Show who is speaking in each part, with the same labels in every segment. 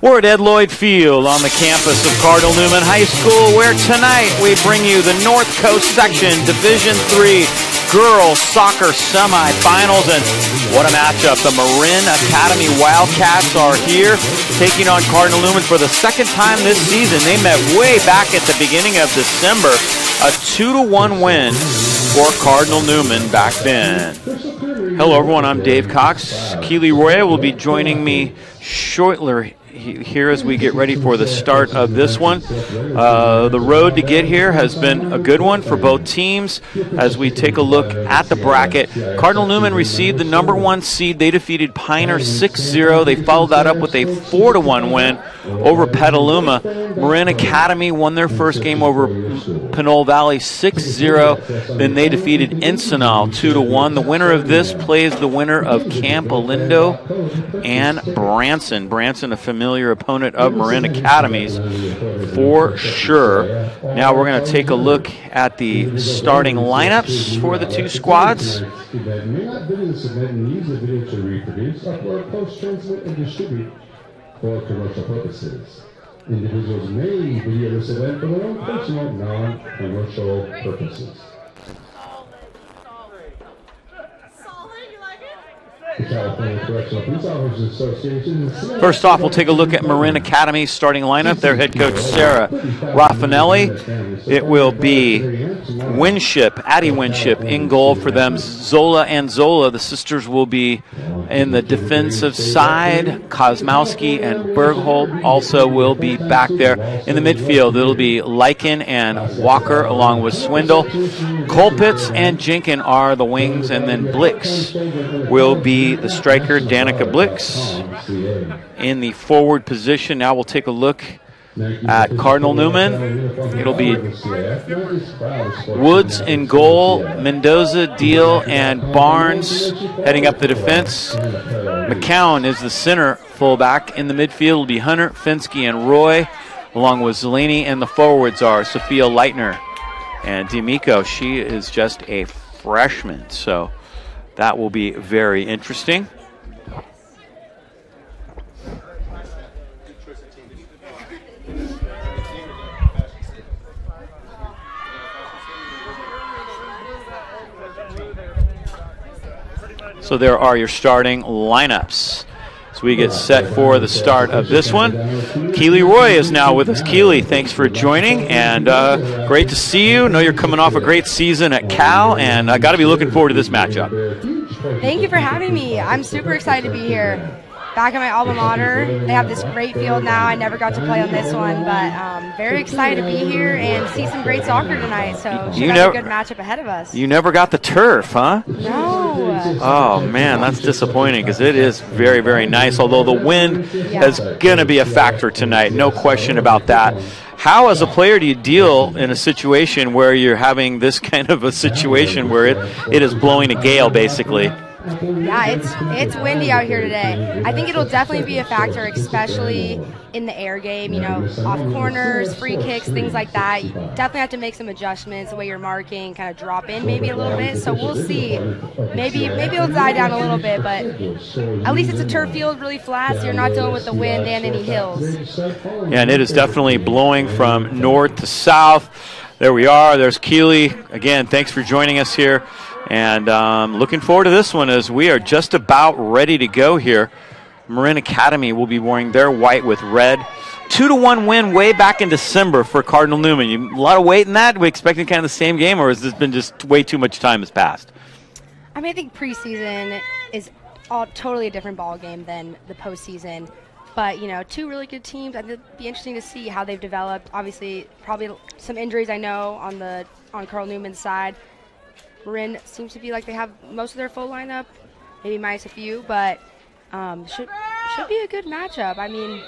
Speaker 1: We're at Ed Lloyd Field on the campus of Cardinal Newman High School, where tonight we bring you the North Coast Section Division III Girls Soccer Semifinals. And what a matchup. The Marin Academy Wildcats are here, taking on Cardinal Newman for the second time this season. They met way back at the beginning of December. A 2-1 win for Cardinal Newman back then. Hello, everyone. I'm Dave Cox. Keely Roya will be joining me shortly here as we get ready for the start of this one. The road to get here has been a good one for both teams. As we take a look at the bracket, Cardinal Newman received the #1 seed. They defeated Pioneer 6-0. They followed that up with a 4-1 win over Petaluma. Marin Academy won their first game over Pinole Valley 6-0. Then they defeated Encinal 2-1. The winner of this plays the winner of Camp Alindo and Branson. Branson, a familiar opponent of Marin Academies for sure. Now we're going to take a look at the starting lineups for the two squads. For commercial purposes. Individuals may video this event for their own personal, non-commercial purposes. First off, we'll take a look at Marin Academy's starting lineup. Their head coach, Sarah Raffanelli. It will be Addie Winship in goal for them. Zola and Zola, the sisters, will be in the defensive side. Kosmowski and Bergholt also will be back there. In the midfield, it'll be Lycan and Walker along with Swindle. Colpitz and Jenkin are the wings, and then Blix will be the striker, Danica Blix. In the forward position, now we'll take a look at Cardinal Newman. It'll be Woods in goal, Mendoza, Deal, and Barnes heading up the defense. McCown is the center fullback. In the midfield will be Hunter, Finsky, and Roy, along with Zelini, and the forwards are Sophia Leitner and D'Amico. She is just a freshman, so that will be very interesting. So there are your starting lineups. So we get set for the start of this one. Keely Roy is now with us. Keely, thanks for joining, and great to see you. I know you're coming off a great season at Cal, and I got to be looking forward to this matchup.
Speaker 2: Thank you for having me. I'm super excited to be here. Back at my alma mater, they have this great field now. I never got to play on this one, but very excited to be here and see some great soccer tonight. So should have a good matchup ahead of us.
Speaker 1: You never got the turf, huh?
Speaker 2: No.
Speaker 1: Oh, man, that's disappointing because it is very, very nice, although the wind is going to be a factor tonight. No question about that. How, as a player, do you deal in a situation where you're having this kind of a situation where it is blowing a gale, basically?
Speaker 2: Yeah, it's windy out here today. I think it'll definitely be a factor, especially in the air game, you know, off corners, free kicks, things like that. You definitely have to make some adjustments, the way you're marking, kind of drop in maybe a little bit. So we'll see. Maybe it'll die down a little bit, but at least it's a turf field, really flat, so you're not dealing with the wind and any hills.
Speaker 1: Yeah, and it is definitely blowing from north to south. There we are. There's Keely. Again, thanks for joining us here. And looking forward to this one as we are just about ready to go here. Marin Academy will be wearing their white with red. 2-1 win way back in December for Cardinal Newman. A lot of weight in that? Are we expecting kind of the same game, or has this been just way too much time has passed?
Speaker 2: I mean, I think preseason is totally a different ball game than the postseason. But, you know, two really good teams. I think it'd be interesting to see how they've developed. Obviously, probably some injuries I know on Cardinal Newman's side. Marin seems to be like they have most of their full lineup, maybe minus a few, but should be a good matchup. I mean,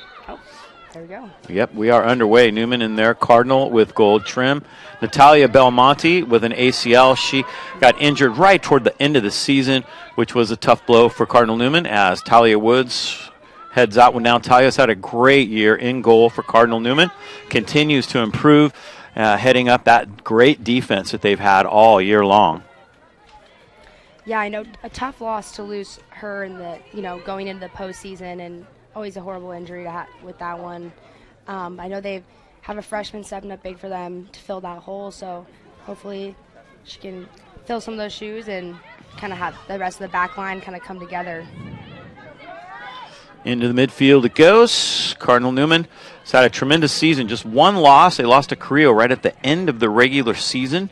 Speaker 2: there we go.
Speaker 1: Yep, we are underway. Newman in there, Cardinal with gold trim. Natalia Belmonte with an ACL. She got injured right toward the end of the season, which was a tough blow for Cardinal Newman as Talia Woods heads out. Well, now Talia's had a great year in goal for Cardinal Newman. Continues to improve, heading up that great defense that they've had all year long.
Speaker 2: Yeah, I know, a tough loss to lose her in the, going into the postseason and always a horrible injury to with that one. I know they have a freshman stepping up big for them to fill that hole, so hopefully she can fill some of those shoes and kind of have the rest of the back line kind of come together.
Speaker 1: Into the midfield it goes. Cardinal Newman has had a tremendous season. Just one loss. They lost to Creo right at the end of the regular season.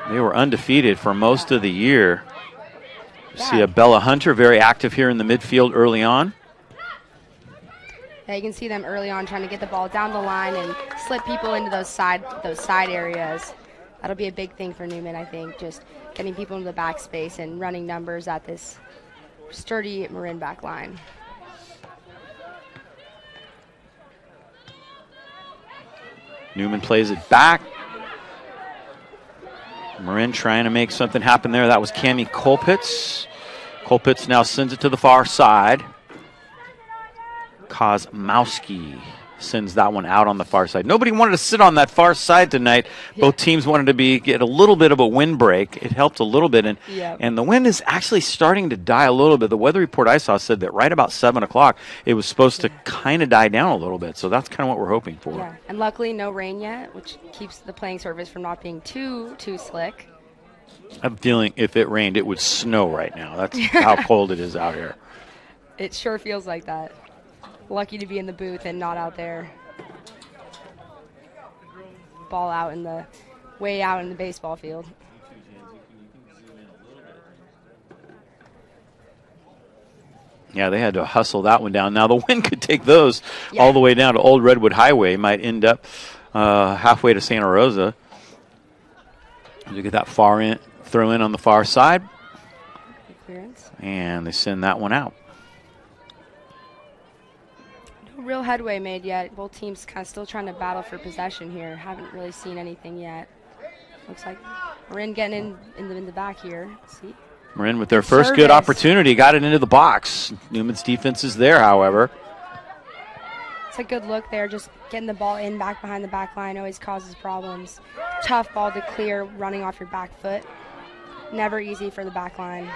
Speaker 1: They were undefeated for most of the year. You see a Bella Hunter very active here in the midfield early on.
Speaker 2: Yeah, you can see them early on trying to get the ball down the line and slip people into those side areas. That'll be a big thing for Newman, I think, just getting people into the back space and running numbers at this sturdy Marin back line.
Speaker 1: Newman plays it back. Marin trying to make something happen there. That was Cami Kolpitz. Kolpitz now sends it to the far side. Kozmowski sends that one out on the far side. Nobody wanted to sit on that far side tonight. Both teams wanted to get a little bit of a windbreak. It helped a little bit, and the wind is actually starting to die a little bit. The weather report I saw said that right about 7 o'clock it was supposed to kind of die down a little bit, so that's kind of what we're hoping for.
Speaker 2: Yeah, and luckily no rain yet, which keeps the playing surface from not being too slick.
Speaker 1: I'm feeling if it rained, it would snow right now. That's how cold it is out here.
Speaker 2: It sure feels like that. Lucky to be in the booth and not out there. Ball out way out in the baseball field.
Speaker 1: Yeah, they had to hustle that one down. Now the wind could take those all the way down to Old Redwood Highway. Might end up halfway to Santa Rosa. You get that throw in on the far side.
Speaker 2: Clearance.
Speaker 1: And they send that one out.
Speaker 2: Real headway made yet. Both teams kind of still trying to battle for possession here. Haven't really seen anything yet. Looks like Marin getting in the back here. See?
Speaker 1: Marin with their first good opportunity got it into the box. Newman's defense is there, however.
Speaker 2: It's a good look there. Just getting the ball back behind the back line always causes problems. Tough ball to clear running off your back foot. Never easy for the back line.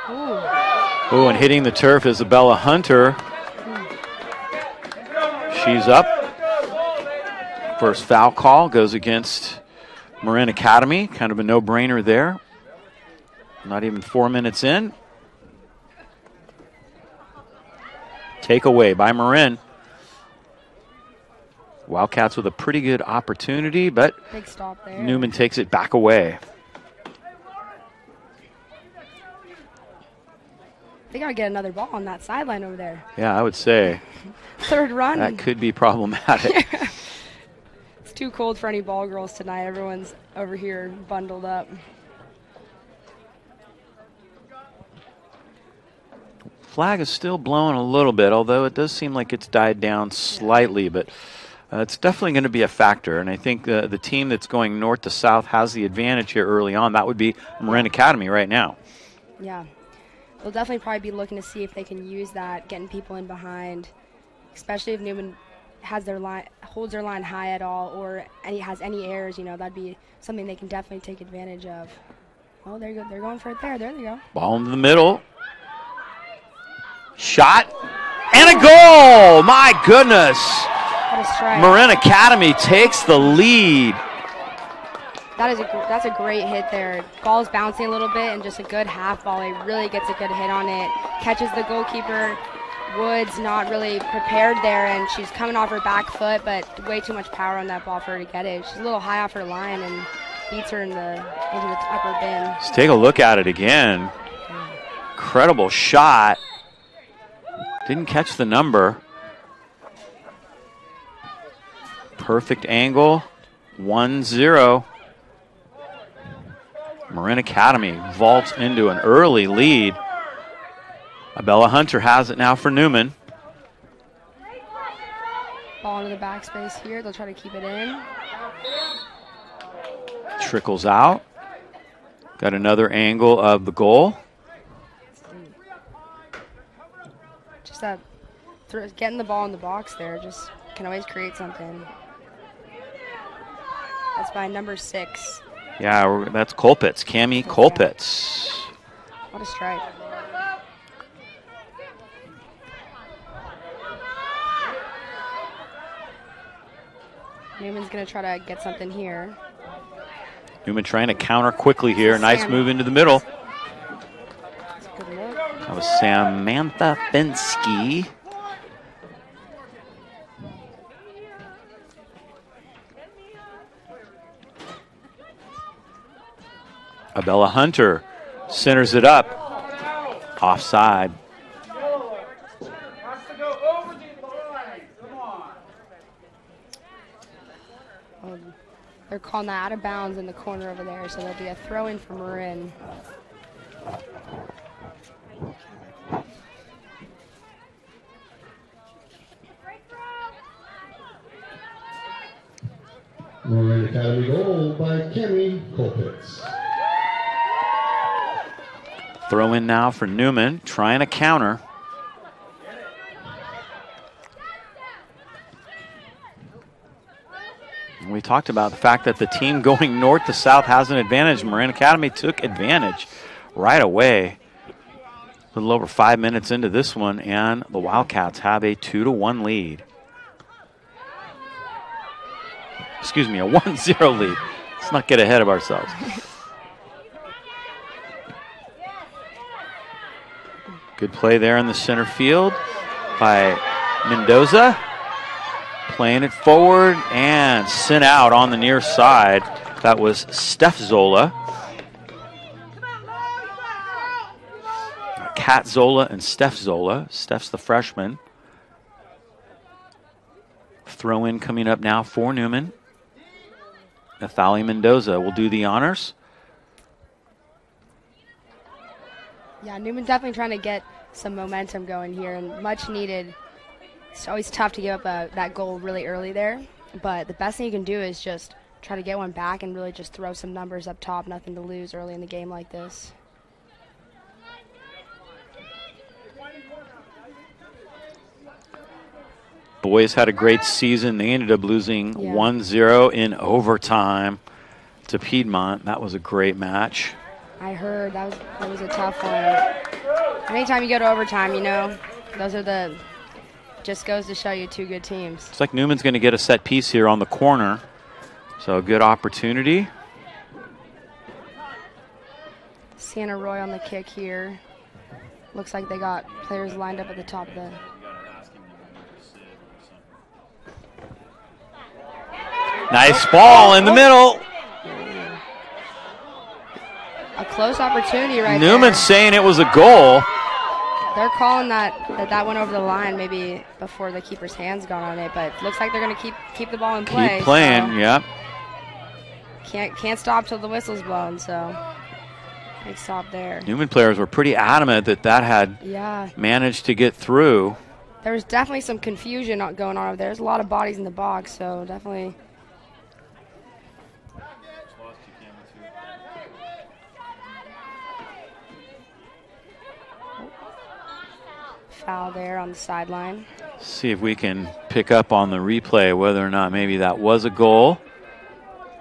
Speaker 1: Ooh, and hitting the turf is Bella Hunter. She's up. First foul call goes against Marin Academy. Kind of a no-brainer there. Not even 4 minutes in. Take away by Marin. Wildcats with a pretty good opportunity, but
Speaker 2: big stop there.
Speaker 1: Newman takes it back away.
Speaker 2: They got to get another ball on that sideline over there.
Speaker 1: Yeah, I would say.
Speaker 2: Third run.
Speaker 1: That could be problematic.
Speaker 2: It's too cold for any ball girls tonight. Everyone's over here bundled up.
Speaker 1: Flag is still blowing a little bit, although it does seem like it's died down slightly, but it's definitely going to be a factor. And I think the team that's going north to south has the advantage here early on. That would be Marin Academy right now.
Speaker 2: Yeah. They'll definitely probably be looking to see if they can use that, getting people in behind, especially if Newman has holds their line high at all, or has any errors. That'd be something they can definitely take advantage of. Oh, there you go. They're going for it there. There they go.
Speaker 1: Ball into the middle. Shot and a goal. My goodness.
Speaker 2: What a strike.
Speaker 1: Marin Academy takes the lead.
Speaker 2: That's a great hit there. Ball's bouncing a little bit and just a good half volley. Really gets a good hit on it. Catches the goalkeeper. Woods not really prepared there, and she's coming off her back foot, but way too much power on that ball for her to get it. She's a little high off her line and beats her into the upper bin.
Speaker 1: Let's take a look at it again. Incredible shot. Didn't catch the number. Perfect angle. 1-0. Marin Academy vaults into an early lead. Bella Hunter has it now for Newman.
Speaker 2: Ball into the backspace here. They'll try to keep it in.
Speaker 1: Trickles out. Got another angle of the goal.
Speaker 2: Just that getting the ball in the box there just can always create something. That's by number 6.
Speaker 1: Yeah, that's Kolpitz, Cami Kolpitz.
Speaker 2: What a strike. Newman's going to try to get something here.
Speaker 1: Newman trying to counter quickly here. Nice move into the middle. That was Samantha Fensky. Abella Hunter centers it up. Offside.
Speaker 2: They're calling that out of bounds in the corner over there, so there'll be a throw in for Marin.
Speaker 3: Marin Academy goal by Kemi Colpitz.
Speaker 1: Throw in now for Newman, trying to counter. We talked about the fact that the team going north to south has an advantage. Marin Academy took advantage right away. A little over 5 minutes into this one, and the Wildcats have a 2-1 lead. Excuse me, a 1-0 lead. Let's not get ahead of ourselves. Good play there in the center field by Mendoza. Playing it forward and sent out on the near side. That was Steph Zola. Kat Zola and Steph Zola. Steph's the freshman. Throw in coming up now for Newman. Nathalie Mendoza will do the honors.
Speaker 2: Yeah, Newman's definitely trying to get some momentum going here, and much needed. It's always tough to give up that goal really early there, but the best thing you can do is just try to get one back and really just throw some numbers up top, nothing to lose early in the game like this.
Speaker 1: Boys had a great season. They ended up losing 1-0 in overtime to Piedmont. That was a great match.
Speaker 2: I heard that was a tough one. Anytime you go to overtime, you know, those are the, just goes to show you two good teams.
Speaker 1: It's like Newman's going to get a set piece here on the corner. So a good opportunity.
Speaker 2: Santa Roy on the kick here. Looks like they got players lined up at the top of the...
Speaker 1: Nice ball in the middle.
Speaker 2: A close opportunity right
Speaker 1: there. Newman's saying it was a goal.
Speaker 2: They're calling that went over the line maybe before the keeper's hands got on it, but looks like they're going to keep the ball in play.
Speaker 1: Keep playing,
Speaker 2: so
Speaker 1: yeah.
Speaker 2: Can't stop till the whistle's blown, so big stop there.
Speaker 1: Newman players were pretty adamant that had managed to get through.
Speaker 2: There was definitely some confusion going on over there. There's a lot of bodies in the box, so definitely. Foul there on the sideline.
Speaker 1: See if we can pick up on the replay whether or not maybe that was a goal.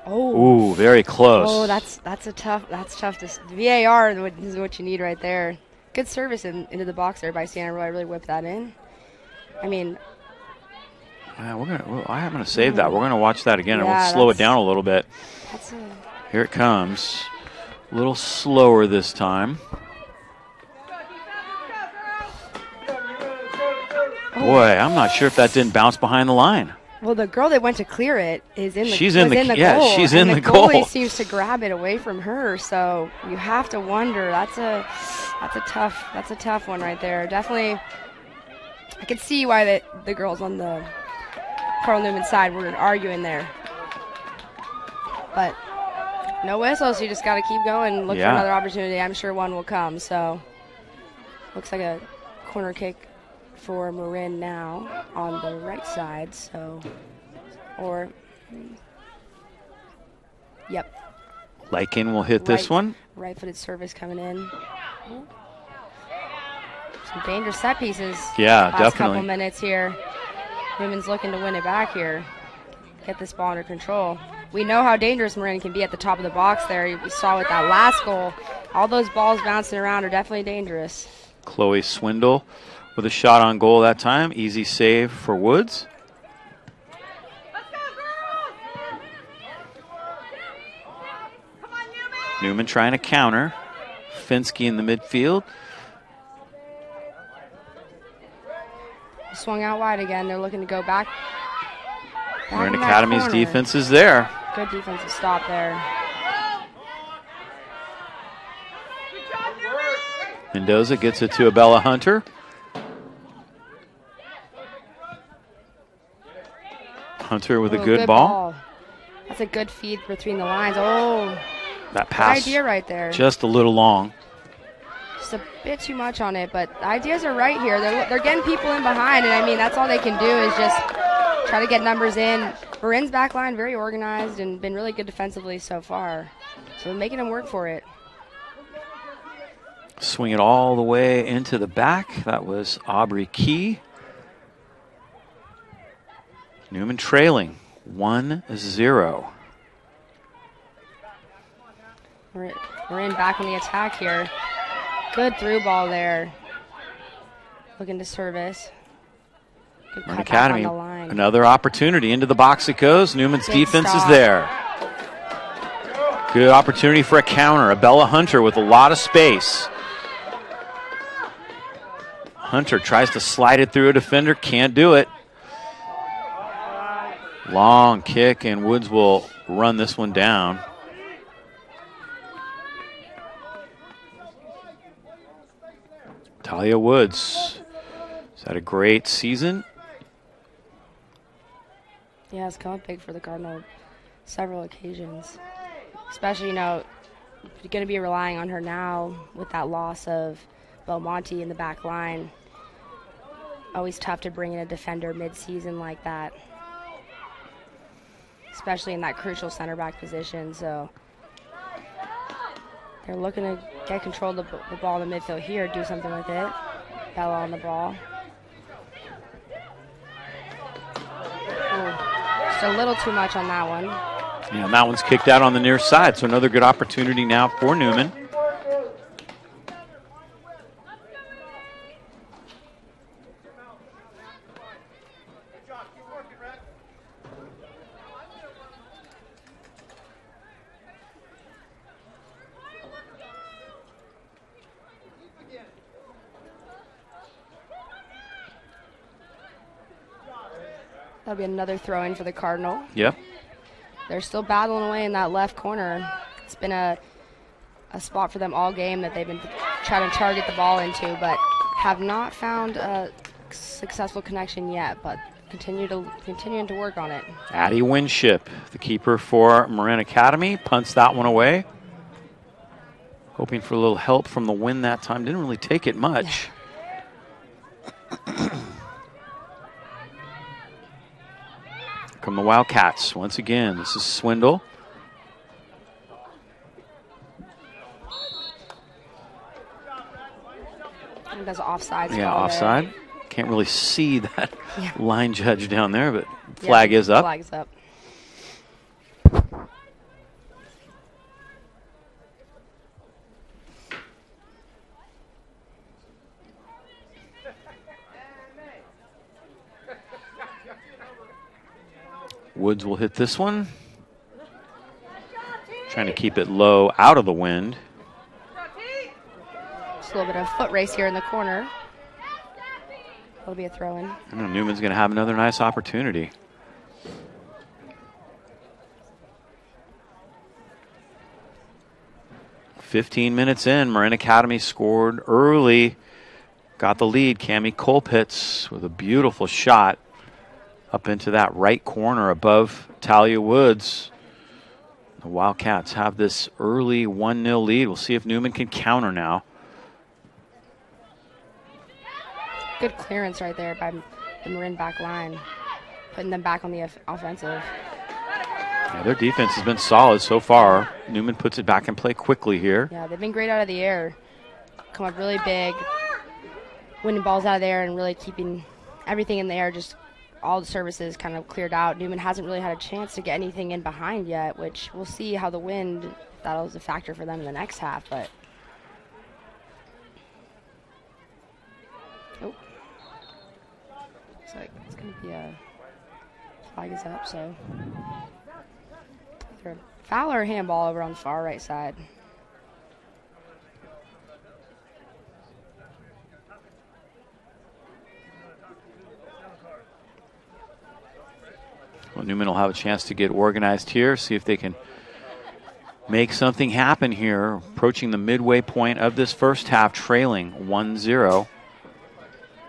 Speaker 2: Oh,
Speaker 1: ooh, very close.
Speaker 2: Oh, that's tough. That's tough. VAR is what you need right there. Good service into the box there by Santa Roy. Really whipped that in. I mean,
Speaker 1: I'm gonna save that. We're gonna watch that again, and we'll slow it down a little bit. Here it comes. A little slower this time. Boy, I'm not sure if that didn't bounce behind the line.
Speaker 2: Well, the girl that went to clear it is in the
Speaker 1: she's in the goal. Yeah, she's in the
Speaker 2: goal.
Speaker 1: The goalie
Speaker 2: seems to grab it away from her, so you have to wonder. That's a tough one right there. Definitely, I could see why the girls on the Cardinal Newman side were arguing there. But no whistle, so you just got to keep going, look for another opportunity. I'm sure one will come. So looks like a corner kick for Marin now on the right side, yep.
Speaker 1: Lycan will hit this one.
Speaker 2: Right-footed service coming in. Some dangerous set pieces.
Speaker 1: Yeah,
Speaker 2: last
Speaker 1: definitely.
Speaker 2: Couple minutes here. Newman's looking to win it back here. Get this ball under control. We know how dangerous Marin can be at the top of the box there. We saw with that last goal. All those balls bouncing around are definitely dangerous.
Speaker 1: Chloe Swindle with a shot on goal that time. Easy save for Woods. Newman trying to counter. Finsky in the midfield.
Speaker 2: Swung out wide again. They're looking to go back.
Speaker 1: Marin Academy's defense is there.
Speaker 2: Good defensive stop there.
Speaker 1: Mendoza gets it to Abella Hunter. Hunter with a good ball.
Speaker 2: That's a good feed between the lines. Oh,
Speaker 1: that pass.
Speaker 2: Good idea right there.
Speaker 1: Just a little long.
Speaker 2: Just a bit too much on it, but the ideas are right here. They're getting people in behind, and I mean, that's all they can do is just try to get numbers in. Marin's back line very organized and been really good defensively so far. So making them work for it.
Speaker 1: Swing it all the way into the back. That was Aubrey Key. Newman trailing 1-0.
Speaker 2: Marin back on the attack here. Good through ball there. Looking to service. Good
Speaker 1: Marin
Speaker 2: cut
Speaker 1: Academy,
Speaker 2: back on the line.
Speaker 1: another opportunity. Into the box it goes. Newman's
Speaker 2: Good
Speaker 1: defense
Speaker 2: stop.
Speaker 1: is there. Good opportunity for a counter. Abella Hunter with a lot of space. Hunter tries to slide it through a defender. Can't do it. Long kick, and Woods will run this one down. Talia Woods has had a great season.
Speaker 2: Yeah, it's come up big for the Cardinal several occasions. Especially, you know, you're going to be relying on her now with that loss of Belmonte in the back line. Always tough to bring in a defender mid-season like that, especially in that crucial center back position. So they're looking to get control of the ball in the midfield here, do something with it. Bella on the ball. Ooh, just a little too much on that one.
Speaker 1: Yeah, and that one's kicked out on the near side, so another good opportunity now for Newman.
Speaker 2: That'll be another throw-in for the Cardinal.
Speaker 1: Yep.
Speaker 2: They're still battling away in that left corner. It's been a spot for them all game that they've been trying to target the ball into, but have not found a successful connection yet, but continuing to work on it.
Speaker 1: Addie Winship, the keeper for Marin Academy, punts that one away. Hoping for a little help from the wind that time. Didn't really take it much. Come the Wildcats once again. This is Swindle.
Speaker 2: I think that's offside.
Speaker 1: Yeah, offside.
Speaker 2: There.
Speaker 1: Can't really see that line judge down there, but flag is up.
Speaker 2: Flag's up.
Speaker 1: Woods will hit this one. Trying to keep it low out of the wind.
Speaker 2: Just a little bit of foot race here in the corner. That'll be a throw-in.
Speaker 1: I know Newman's going to have another nice opportunity. "15 minutes in, Marin Academy scored early. Got the lead. Cammie Colpitz with a beautiful shot up into that right corner above Talia Woods. The Wildcats have this early 1-0 lead. We'll see if Newman can counter now.
Speaker 2: Good clearance right there by the Marin back line, putting them back on the offensive.
Speaker 1: Yeah, their defense has been solid so far. Newman puts it back in play quickly here.
Speaker 2: Yeah, they've been great out of the air. Come up really big, winning balls out of there and really keeping everything in the air, just all the services kind of cleared out. Newman hasn't really had a chance to get anything in behind yet, which we'll see how the wind, if that was a factor for them in the next half. But oh, looks like it's going to be a flag is up, so either a foul or a handball over on the far right side.
Speaker 1: So Newman will have a chance to get organized here, see if they can make something happen here, approaching the midway point of this first half, trailing 1-0.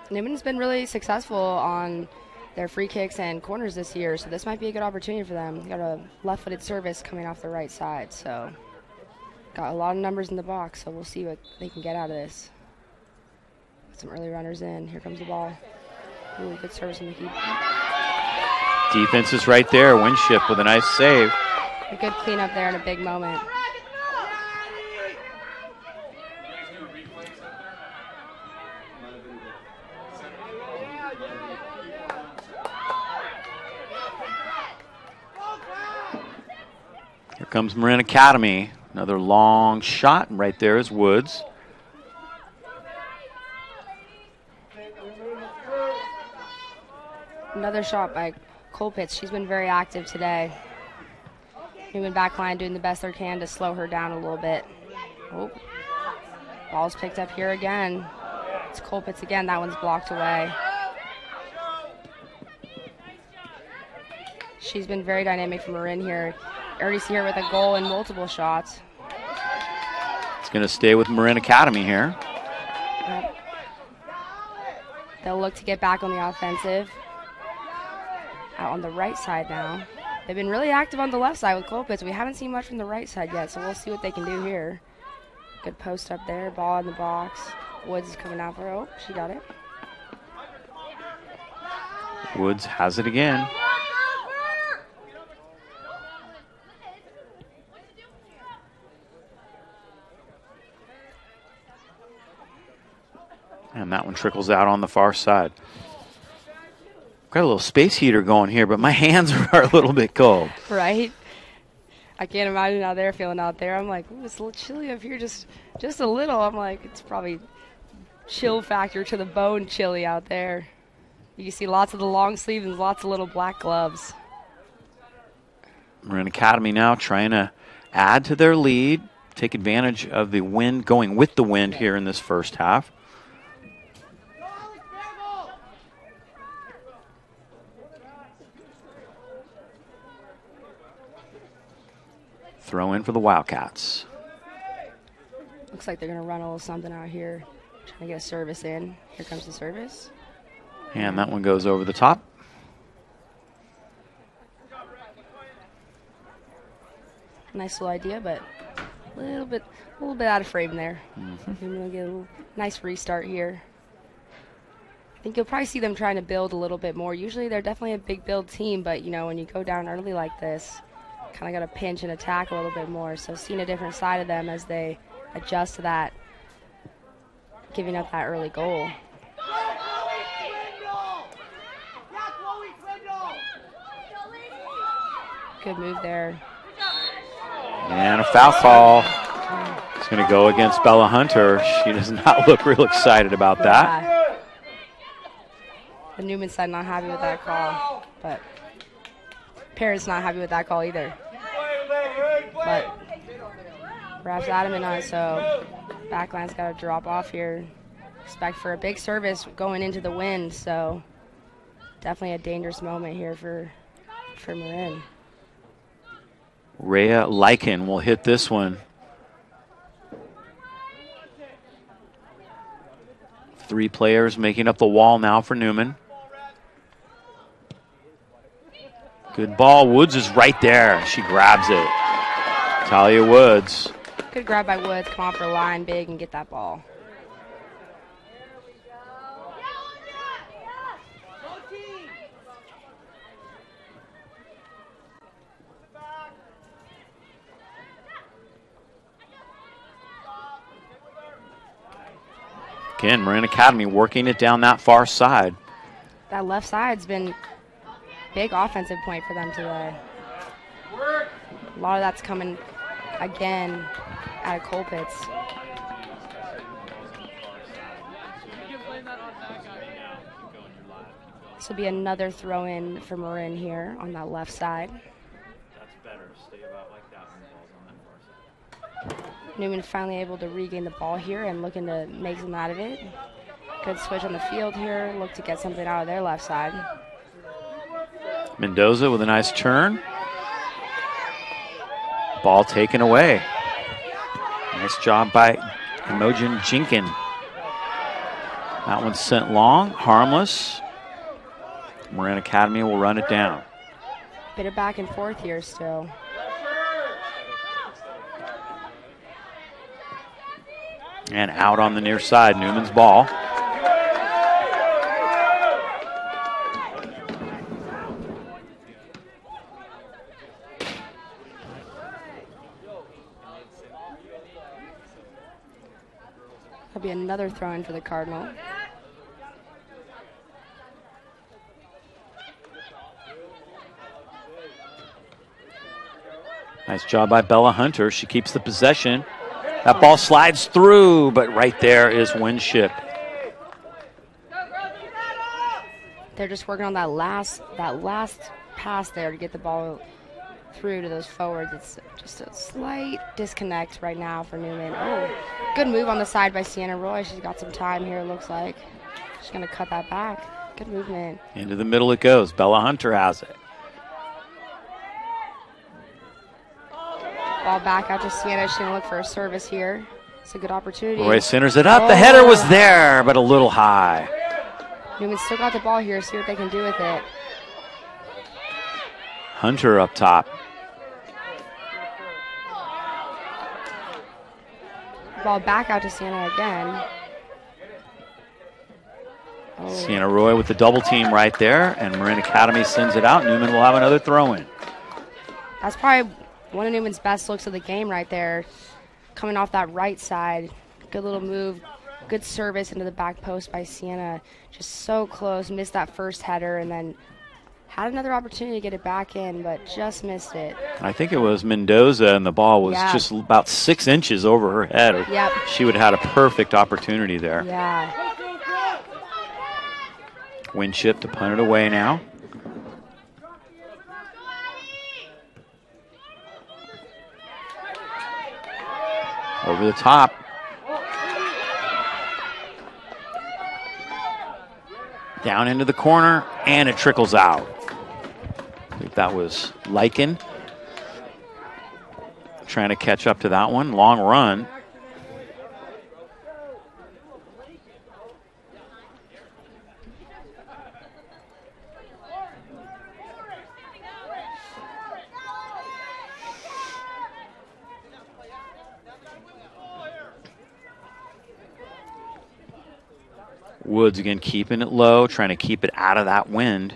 Speaker 2: Newman's been really successful on their free kicks and corners this year, so this might be a good opportunity for them. Got a left-footed service coming off the right side, so got a lot of numbers in the box, so we'll see what they can get out of this. Some early runners in. Here comes the ball. Really good service in the keep.
Speaker 1: Defense is right there. Winship with a nice save.
Speaker 2: A good cleanup there in a big moment.
Speaker 1: Here comes Marin Academy. Another long shot, and right there is Woods.
Speaker 2: Another shot by Colpitts. She's been very active today. Newman backline doing the best they can to slow her down a little bit. Oh, ball's picked up here again. It's Colpitts again. That one's blocked away. She's been very dynamic for Marin here. Already see her with a goal and multiple shots.
Speaker 1: It's going to stay with Marin Academy here.
Speaker 2: Yep. They'll look to get back on the offensive. Out on the right side now. They've been really active on the left side with Colpitts. We haven't seen much from the right side yet, so we'll see what they can do here. Good post up there, ball in the box. Woods is coming out for her. Oh, she got it.
Speaker 1: Woods has it again. And that one trickles out on the far side. Got a little space heater going here, but my hands are a little bit cold.
Speaker 2: Right? I can't imagine how they're feeling out there. I'm like, ooh, it's a little chilly up here, just a little. I'm like, it's probably chill factor to the bone chilly out there. You can see lots of the long sleeves and lots of little black gloves.
Speaker 1: Marin Academy now trying to add to their lead, take advantage of the wind, going with the wind here in this first half. Throw in for the Wildcats.
Speaker 2: Looks like they're going to run a little something out here. Trying to get a service in. Here comes the service.
Speaker 1: And that one goes over the top.
Speaker 2: Nice little idea, but a little bit out of frame there. Maybe we'll get a little nice restart here. I think you'll probably see them trying to build a little bit more. Usually they're definitely a big build team, but, you know, when you go down early like this, kind of got to pinch and attack a little bit more. So seeing a different side of them as they adjust to that, giving up that early goal. Good move there.
Speaker 1: And a foul call. It's going to go against Bella Hunter. She does not look real excited about that.
Speaker 2: Yeah. The Newman side not happy with that call, but parents not happy with that call either. But ref's adamant on it, so backline's got to drop off here. Expect for a big service going into the wind, so definitely a dangerous moment here for Marin.
Speaker 1: Rhea Lycan will hit this one. 3 players making up the wall now for Newman. Good ball. Woods is right there. She grabs it. Talia Woods.
Speaker 2: Good grab by Woods. Come off her line big and get that ball.
Speaker 1: Again, Marin Academy working it down that far side.
Speaker 2: That left side's been big offensive point for them today. A lot of that's coming again out of Colpitts. This will be another throw in for Marin here on that left side.
Speaker 1: That's better. Stay about like that when the ball's on that far side.
Speaker 2: Newman finally able to regain the ball here and looking to make some out of it. Good switch on the field here. Look to get something out of their left side.
Speaker 1: Mendoza with a nice turn. Ball taken away. Nice job by Imogen Jinkin. That one's sent long, harmless. Marin Academy will run it down.
Speaker 2: Bit of back and forth here still.
Speaker 1: And out on the near side, Newman's ball.
Speaker 2: That'll be another throw-in for the Cardinal.
Speaker 1: Nice job by Bella Hunter. She keeps the possession. That ball slides through, but right there is Winship.
Speaker 2: They're just working on that last pass there to get the ball through to those forwards. It's just a slight disconnect right now for Newman. Oh, good move on the side by Sienna Roy. She's got some time here, it looks like. She's going to cut that back. Good movement.
Speaker 1: Into the middle it goes. Bella Hunter has it.
Speaker 2: Ball back out to Sienna. She's going to look for a service here. It's a good opportunity.
Speaker 1: Roy centers it up. The header was there, but a little high.
Speaker 2: Newman still got the ball here. See what they can do with it.
Speaker 1: Hunter up top.
Speaker 2: Ball back out to Sienna again. Oh.
Speaker 1: Sienna Roy with the double team right there, and Marin Academy sends it out. Newman will have another throw in.
Speaker 2: That's probably one of Newman's best looks of the game right there. Coming off that right side. Good little move. Good service into the back post by Sienna. Just so close. Missed that first header and then had another opportunity to get it back in, but just missed it.
Speaker 1: I think it was Mendoza, and the ball was just about 6 inches over her head.
Speaker 2: Yep.
Speaker 1: She would have had a perfect opportunity there.
Speaker 2: Yeah.
Speaker 1: Winship to punt it away now. Over the top. Down into the corner, and it trickles out. I think that was Lycan trying to catch up to that one. Long run. Woods again keeping it low, trying to keep it out of that wind.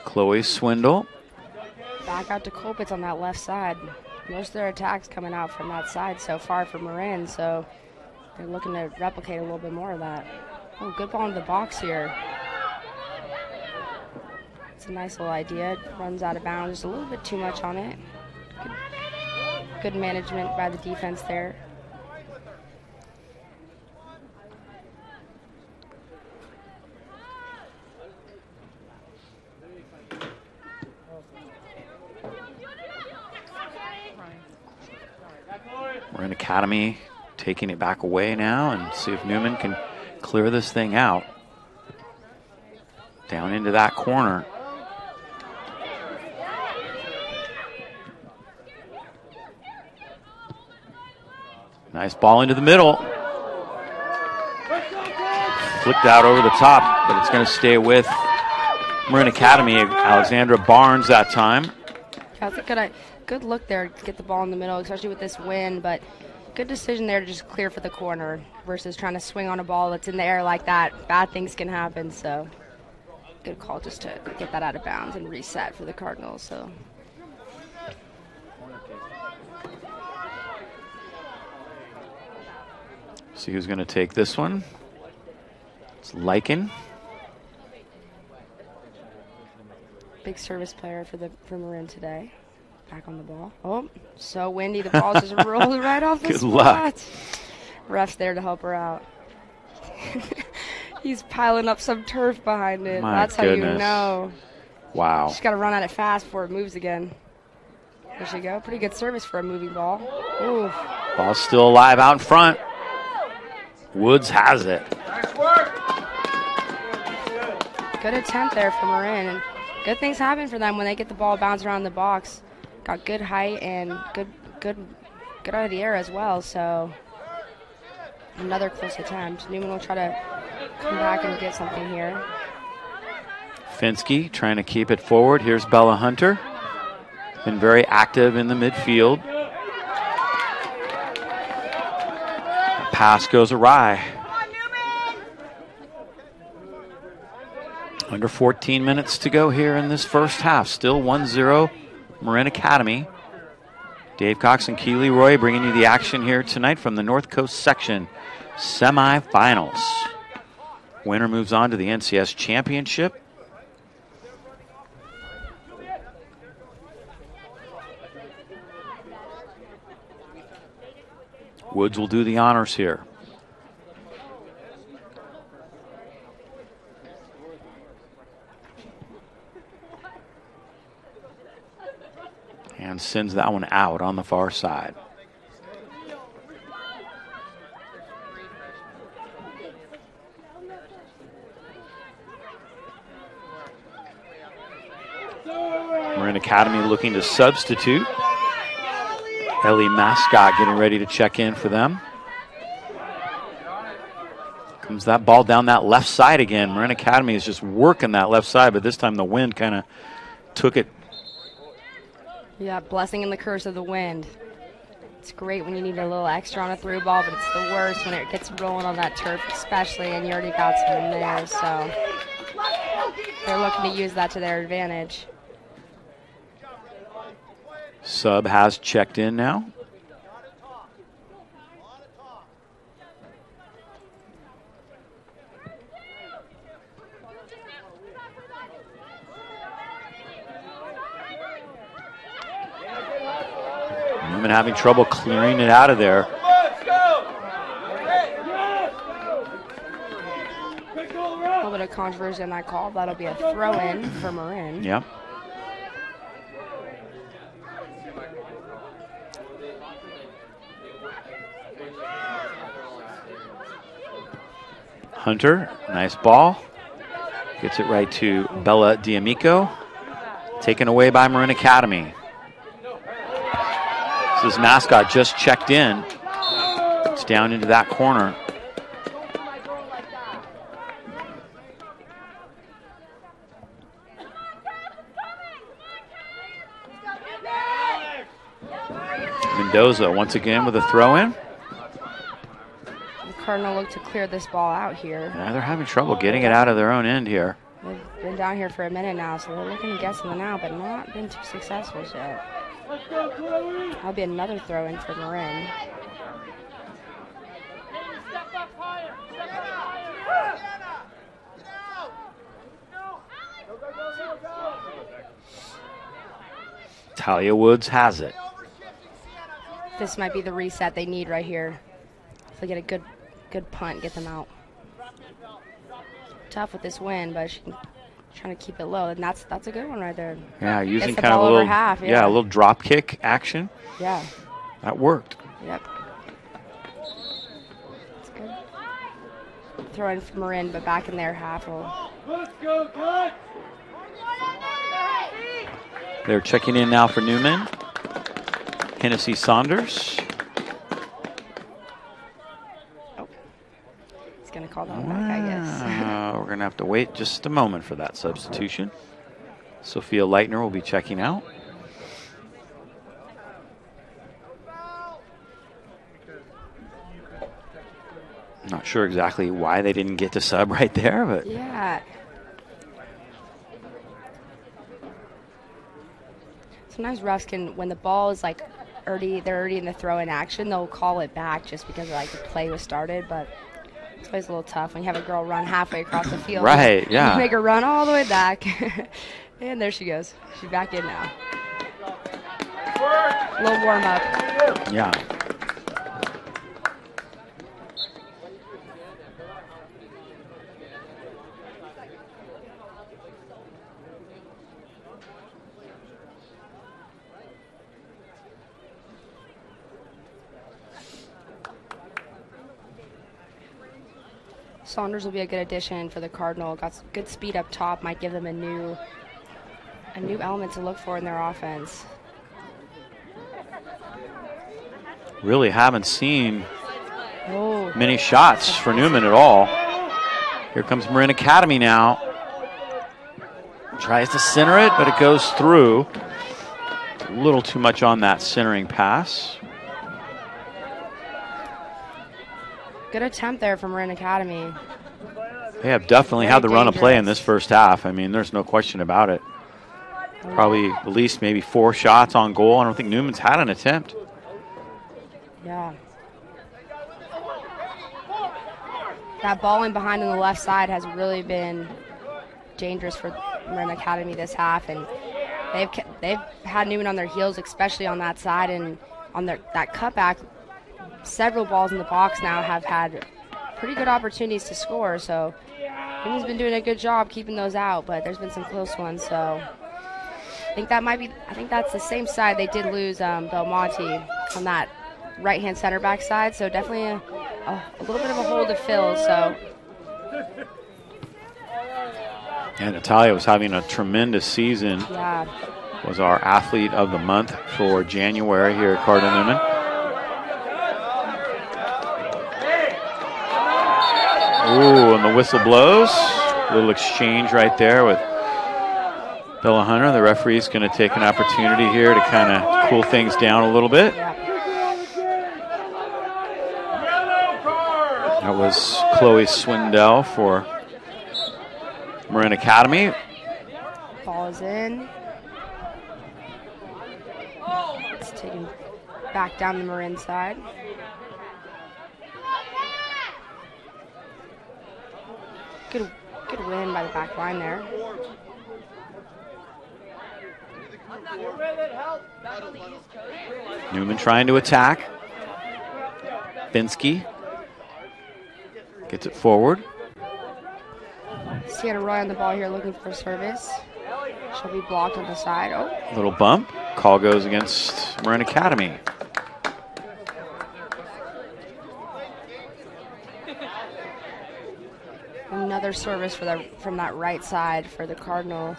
Speaker 1: Chloe Swindle.
Speaker 2: Back out to Colpitts on that left side. Most of their attacks coming out from that side so far for Marin, so they're looking to replicate a little bit more of that. Oh, good ball into the box here. It's a nice little idea. Runs out of bounds, just a little bit too much on it. Good management by the defense there.
Speaker 1: Marin Academy taking it back away now and see if Newman can clear this thing out. Down into that corner. Nice ball into the middle. Flicked out over the top, but it's going to stay with Marin Academy. Alexandra Barnes that time.
Speaker 2: That's a good look there to get the ball in the middle, especially with this wind, but good decision there to just clear for the corner versus trying to swing on a ball that's in the air like that. Bad things can happen, so good call just to get that out of bounds and reset for the Cardinals. So.
Speaker 1: See who's going to take this one. It's Lycan.
Speaker 2: Big service player for Marin today. Back on the ball. Oh, so windy. The ball just rolled right off the
Speaker 1: Good
Speaker 2: spot.
Speaker 1: luck.
Speaker 2: Ref's there to help her out. He's piling up some turf behind it. That's how you know.
Speaker 1: Wow.
Speaker 2: She's got to run at it fast before it moves again. There she go. Pretty good service for a moving ball. Ooh.
Speaker 1: Ball's still alive out in front. Woods has it.
Speaker 2: Good attempt there for Marin. And good things happen for them when they get the ball bounced around the box. Got good height and good out of the air as well. So another close attempt. Newman will try to come back and get something here.
Speaker 1: Finsky trying to keep it forward. Here's Bella Hunter. Been very active in the midfield. The pass goes awry. Under 14 minutes to go here in this first half. Still 1-0 Marin Academy. Dave Cox and Keely Roy bringing you the action here tonight from the North Coast section semifinals. Winner moves on to the NCS Championship. Woods will do the honors here. And sends that one out on the far side. Marin Academy looking to substitute. Ellie Mascot getting ready to check in for them. Comes that ball down that left side again. Marin Academy is just working that left side, but this time the wind kind of took it.
Speaker 2: Yeah, blessing and the curse of the wind. It's great when you need a little extra on a through ball, but it's the worst when it gets rolling on that turf, especially, and you already got some in there. So they're looking to use that to their advantage.
Speaker 1: Sub has checked in now. Newman having trouble clearing it out of there.
Speaker 2: A little bit of controversy in that call. That'll be a throw-in for Marin.
Speaker 1: Yep. Hunter, nice ball. Gets it right to Bella D'Amico. Taken away by Marin Academy. This Mascot just checked in. It's down into that corner. Mendoza once again with a throw-in.
Speaker 2: Cardinal look to clear this ball out here.
Speaker 1: Yeah, they're having trouble getting it out of their own end here.
Speaker 2: They've been down here for a minute now, so they're looking to get something out, but not been too successful yet. That'll be another throw-in for Marin.
Speaker 1: Talia Woods has it.
Speaker 2: This might be the reset they need right here. If they get a good punt, get them out. Tough with this win, but she's trying to keep it low, and that's a good one right there.
Speaker 1: Yeah, using
Speaker 2: the
Speaker 1: kind of a
Speaker 2: ball
Speaker 1: little
Speaker 2: over half,
Speaker 1: a little drop kick action.
Speaker 2: Yeah.
Speaker 1: That worked.
Speaker 2: Yep. It's good. Throw in for Marin, but back in their half.
Speaker 3: Let's go, cut!
Speaker 1: They're checking in now for Newman. Hennessy Saunders.
Speaker 2: He's going to call that one back, I guess.
Speaker 1: We're going to have to wait just a moment for that substitution. Sophia Leitner will be checking out. Not sure exactly why they didn't get to sub right there, but
Speaker 2: yeah. Sometimes refs can, when the ball is like they're already in the throw-in action, they'll call it back just because like the play was started, but it's always a little tough when you have a girl run halfway across the field.
Speaker 1: Right, yeah.
Speaker 2: You make her run all the way back. And there she goes. She's back in now. A little warm-up.
Speaker 1: yeah.
Speaker 2: Saunders will be a good addition for the Cardinal. Got some good speed up top. Might give them a new element to look for in their offense.
Speaker 1: Really haven't seen many shots for Newman at all. Here comes Marin Academy now. Tries to center it, but it goes through. A little too much on that centering pass.
Speaker 2: Good attempt there from Marin Academy.
Speaker 1: They have definitely had the run of play in this first half. I mean, there's no question about it. Probably at least maybe 4 shots on goal. I don't think Newman's had an attempt.
Speaker 2: Yeah. That ball in behind on the left side has really been dangerous for Marin Academy this half, and they've had Newman on their heels, especially on that side, and on that cutback. Several balls in the box now have had pretty good opportunities to score, so Newman's been doing a good job keeping those out, but there's been some close ones, so I think that's the same side they did lose Belmonte on that right-hand center back side, so definitely a little bit of a hole to fill. So.
Speaker 1: And Natalia was having a tremendous season.
Speaker 2: Yeah.
Speaker 1: Was our athlete of the month for January here at Cardinal Newman. Ooh, and the whistle blows. A little exchange right there with Bella Hunter. The referee's going to take an opportunity here to kind of cool things down a little bit.
Speaker 2: Yeah.
Speaker 1: That was Chloe Swindell for Marin Academy.
Speaker 2: Ball is in. It's taken back down the Marin side. Good win by the back line there.
Speaker 1: Newman trying to attack. Finsky gets it forward.
Speaker 2: Sienna Roy on the ball here looking for a service. She'll be blocked on the side. Oh.
Speaker 1: Little bump. Call goes against Marin Academy.
Speaker 2: Another service from that right side for the Cardinal.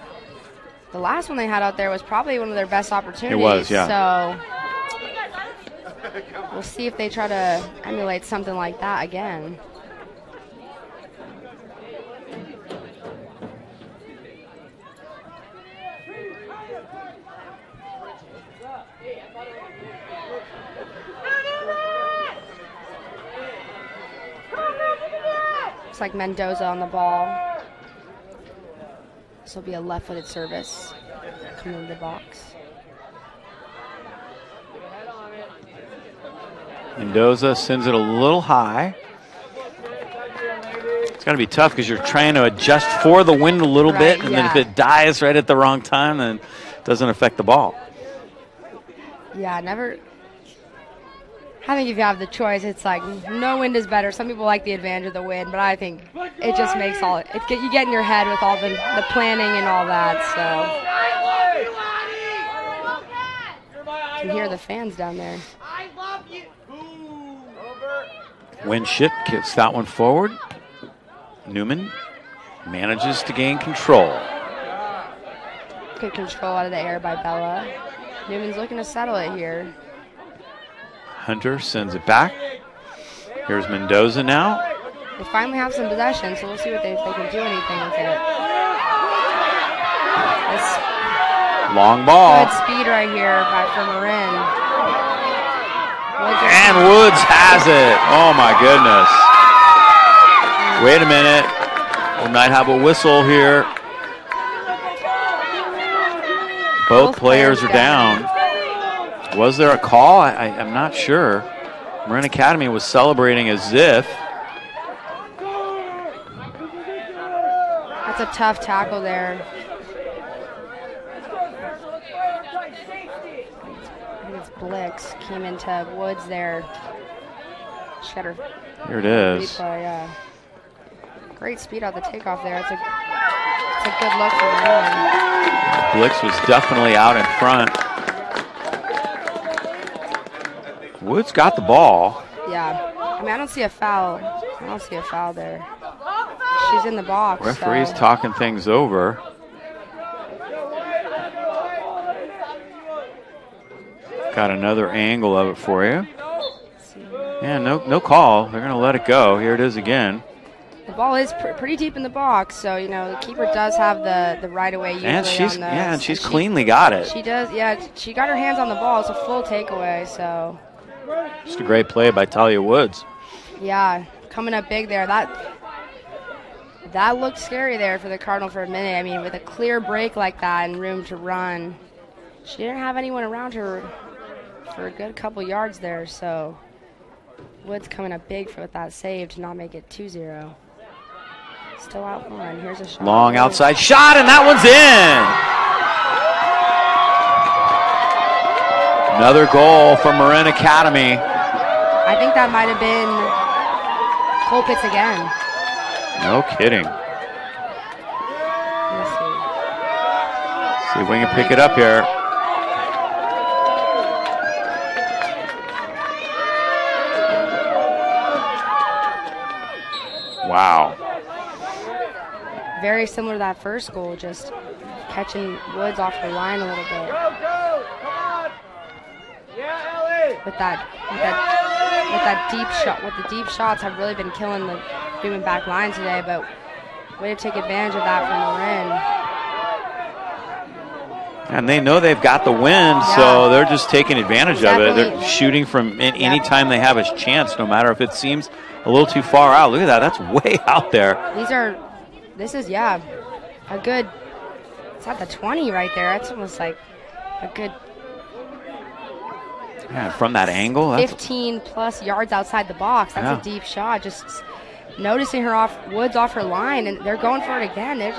Speaker 2: The last one they had out there was probably one of their best opportunities.
Speaker 1: It was, yeah.
Speaker 2: So we'll see if they try to emulate something like that again. Looks like Mendoza on the ball. This will be a left-footed service coming into the box.
Speaker 1: Mendoza sends it a little high. It's got to be tough because you're trying to adjust for the wind a little bit, and then if it dies right at the wrong time, then it doesn't affect the ball.
Speaker 2: Yeah, never. I think if you have the choice, it's like no wind is better. Some people like the advantage of the wind, but I think it just makes you get in your head with all the planning and all that. So you can hear the fans down there.
Speaker 1: Winship gets that one forward. Newman manages to gain control.
Speaker 2: Good control out of the air by Bella. Newman's looking to settle it here.
Speaker 1: Hunter sends it back. Here's Mendoza now.
Speaker 2: They finally have some possession, so we'll see if they can do anything with it.
Speaker 1: Long ball.
Speaker 2: Good speed right here for Marin.
Speaker 1: And Woods has it. Oh my goodness. Wait a minute. We might have a whistle here. Both players are down. Was there a call? I'm not sure. Marin Academy was celebrating as if.
Speaker 2: That's a tough tackle there. I think it's Blix came into Woods there. She got her.
Speaker 1: Here it is.
Speaker 2: Replay, yeah. Great speed out the takeoff there. It's a good look for Newman.
Speaker 1: Blix was definitely out in front. Woods got the ball.
Speaker 2: Yeah. I mean, I don't see a foul. I don't see a foul there. she's in the box.
Speaker 1: Referee's
Speaker 2: so.
Speaker 1: talking things over. Got another angle of it for you. Yeah, no call. They're going to let it go. Here it is again.
Speaker 2: The ball is pretty deep in the box, so the keeper does have the right of way usually
Speaker 1: And she's
Speaker 2: on those.
Speaker 1: and she's cleanly got it.
Speaker 2: She does, yeah. She got her hands on the ball. It's a full takeaway, so.
Speaker 1: Just a great play by Talia Woods.
Speaker 2: Yeah, coming up big there. That looked scary there for the Cardinal for a minute. I mean, with a clear break like that and room to run, she didn't have anyone around her for a good couple yards there. So Woods coming up big with that save to not make it 2-0. Still out one. Here's a shot.
Speaker 1: Long outside shot, and that one's in. Another goal for Marin Academy.
Speaker 2: I think that might have been Colpitts again.
Speaker 1: No kidding.
Speaker 2: Let's
Speaker 1: See if we can pick it up here. Wow.
Speaker 2: Very similar to that first goal, just catching Woods off the line a little bit. With that deep shot, the deep shots have really been killing the Newman back line today, but way to take advantage of that from Marin.
Speaker 1: And they know they've got the win, so they're just taking advantage of it. They're shooting from any time they have a chance, no matter if it seems a little too far out. Look at that. That's way out there.
Speaker 2: This is a good, it's at the 20 right there. That's almost like a good.
Speaker 1: Yeah, from that angle.
Speaker 2: 15+ yards outside the box. That's a deep shot. Just noticing Woods off her line, and they're going for it again. They're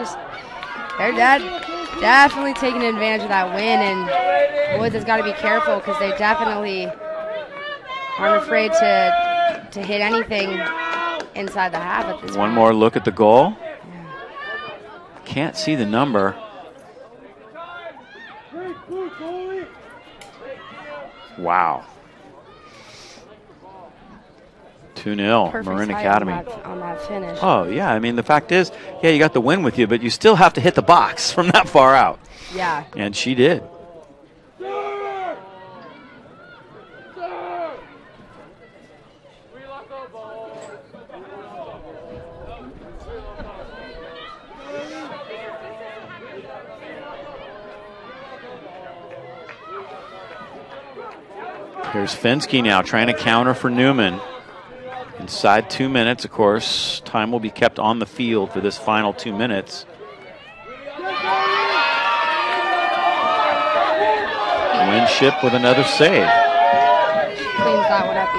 Speaker 2: definitely taking advantage of that win, and Woods has got to be careful because they definitely aren't afraid to hit anything inside the half at this point.
Speaker 1: One more look at the goal. Can't see the number. Wow. 2-0, Marin Academy.
Speaker 2: On that finish.
Speaker 1: Oh, yeah. I mean, the fact is, you got the win with you, but you still have to hit the box from that far out.
Speaker 2: Yeah.
Speaker 1: And she did. Here's Fensky now trying to counter for Newman. Inside 2 minutes, of course. Time will be kept on the field for this final 2 minutes. Winship with another save.
Speaker 2: Cleans that one up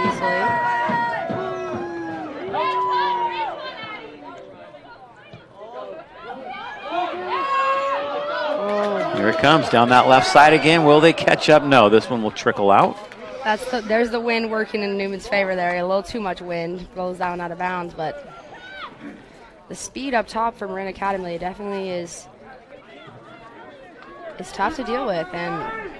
Speaker 2: easily.
Speaker 1: Here it comes down that left side again. Will they catch up? No, this one will trickle out.
Speaker 2: There's the wind working in Newman's favor there. A little too much wind, rolls down out of bounds, but the speed up top for Marin Academy definitely is tough to deal with, and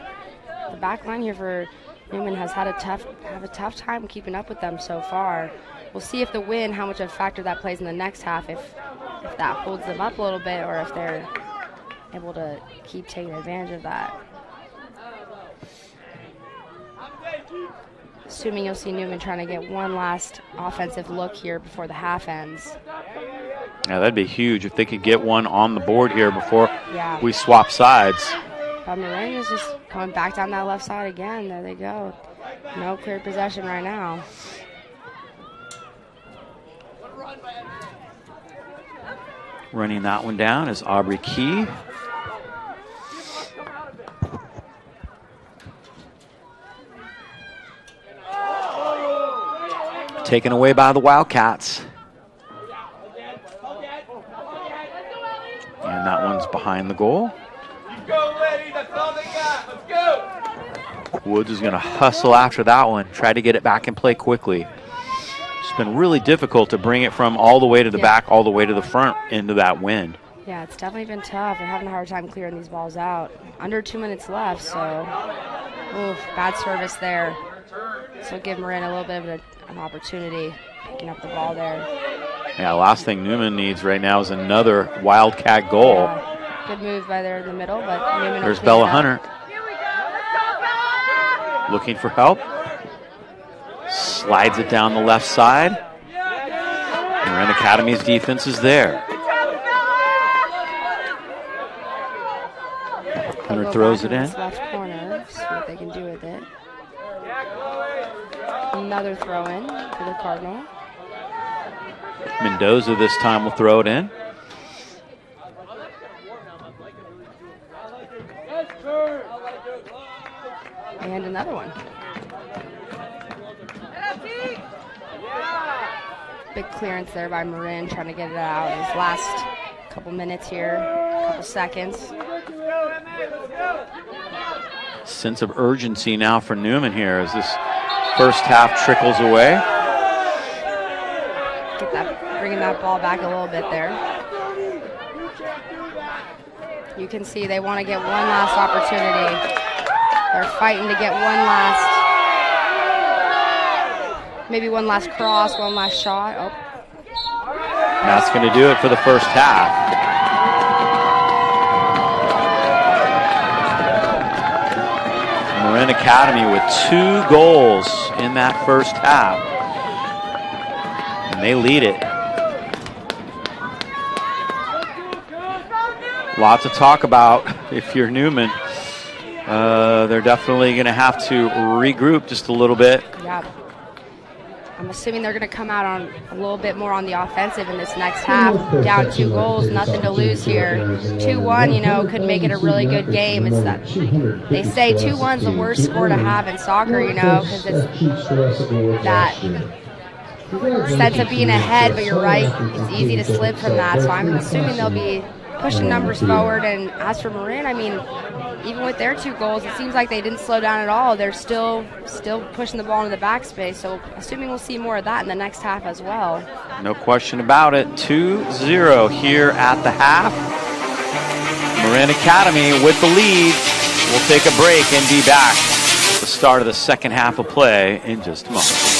Speaker 2: the back line here for Newman has had a tough time keeping up with them so far. We'll see if the wind, how much of a factor that plays in the next half, if that holds them up a little bit, or if they're able to keep taking advantage of that. Assuming you'll see Newman trying to get one last offensive look here before the half ends.
Speaker 1: Yeah, that'd be huge if they could get one on the board here before we swap sides.
Speaker 2: But Marin is just coming back down that left side again. There they go. No clear possession right now.
Speaker 1: Running that one down is Aubrey Key. Taken away by the Wildcats. And that one's behind the goal. Woods is going to hustle after that one, try to get it back in play quickly. It's been really difficult to bring it from all the way to the back, all the way to the front into that wind.
Speaker 2: Yeah, it's definitely been tough. They're having a hard time clearing these balls out. Under 2 minutes left, so bad service there. So give Marin a little bit of an opportunity picking up the ball there.
Speaker 1: Yeah, last thing Newman needs right now is another Wildcat goal.
Speaker 2: Yeah, good move by there in the middle, but Newman.
Speaker 1: There's Bella Hunter. Looking for help. Slides it down the left side. Marin Academy's defense is there. Hunter throws it in.
Speaker 2: Left corner, see what they can do with it. Another throw in for the Cardinal.
Speaker 1: Mendoza this time will throw it in.
Speaker 2: And another one. Big clearance there by Marin, trying to get it out in his last couple minutes here, couple seconds.
Speaker 1: Sense of urgency now for Newman here as this first half trickles away.
Speaker 2: Bringing that ball back a little bit there. You can see they want to get one last opportunity. They're fighting to get maybe one last cross, one last shot. Oh.
Speaker 1: That's going to do it for the first half. Marin Academy with 2 goals in that first half. And they lead it. Lots to talk about if you're Newman. They're definitely going to have to regroup just a little bit.
Speaker 2: Yeah. I'm assuming they're going to come out on a little bit more on the offensive in this next half. Down 2 goals, nothing to lose here. 2-1, you know, could make it a really good game. It's that they say 2-1's the worst score to have in soccer, you know, because it's that sense of being ahead. But you're right, it's easy to slip from that. So I'm assuming they'll be pushing numbers forward. And as for Marin, I mean, even with their 2 goals, it seems like they didn't slow down at all. They're still pushing the ball into the backspace. So assuming we'll see more of that in the next half as well.
Speaker 1: No question about it. 2-0 here at the half. Marin Academy with the lead. We'll take a break and be back at the start of the second half of play in just a moment.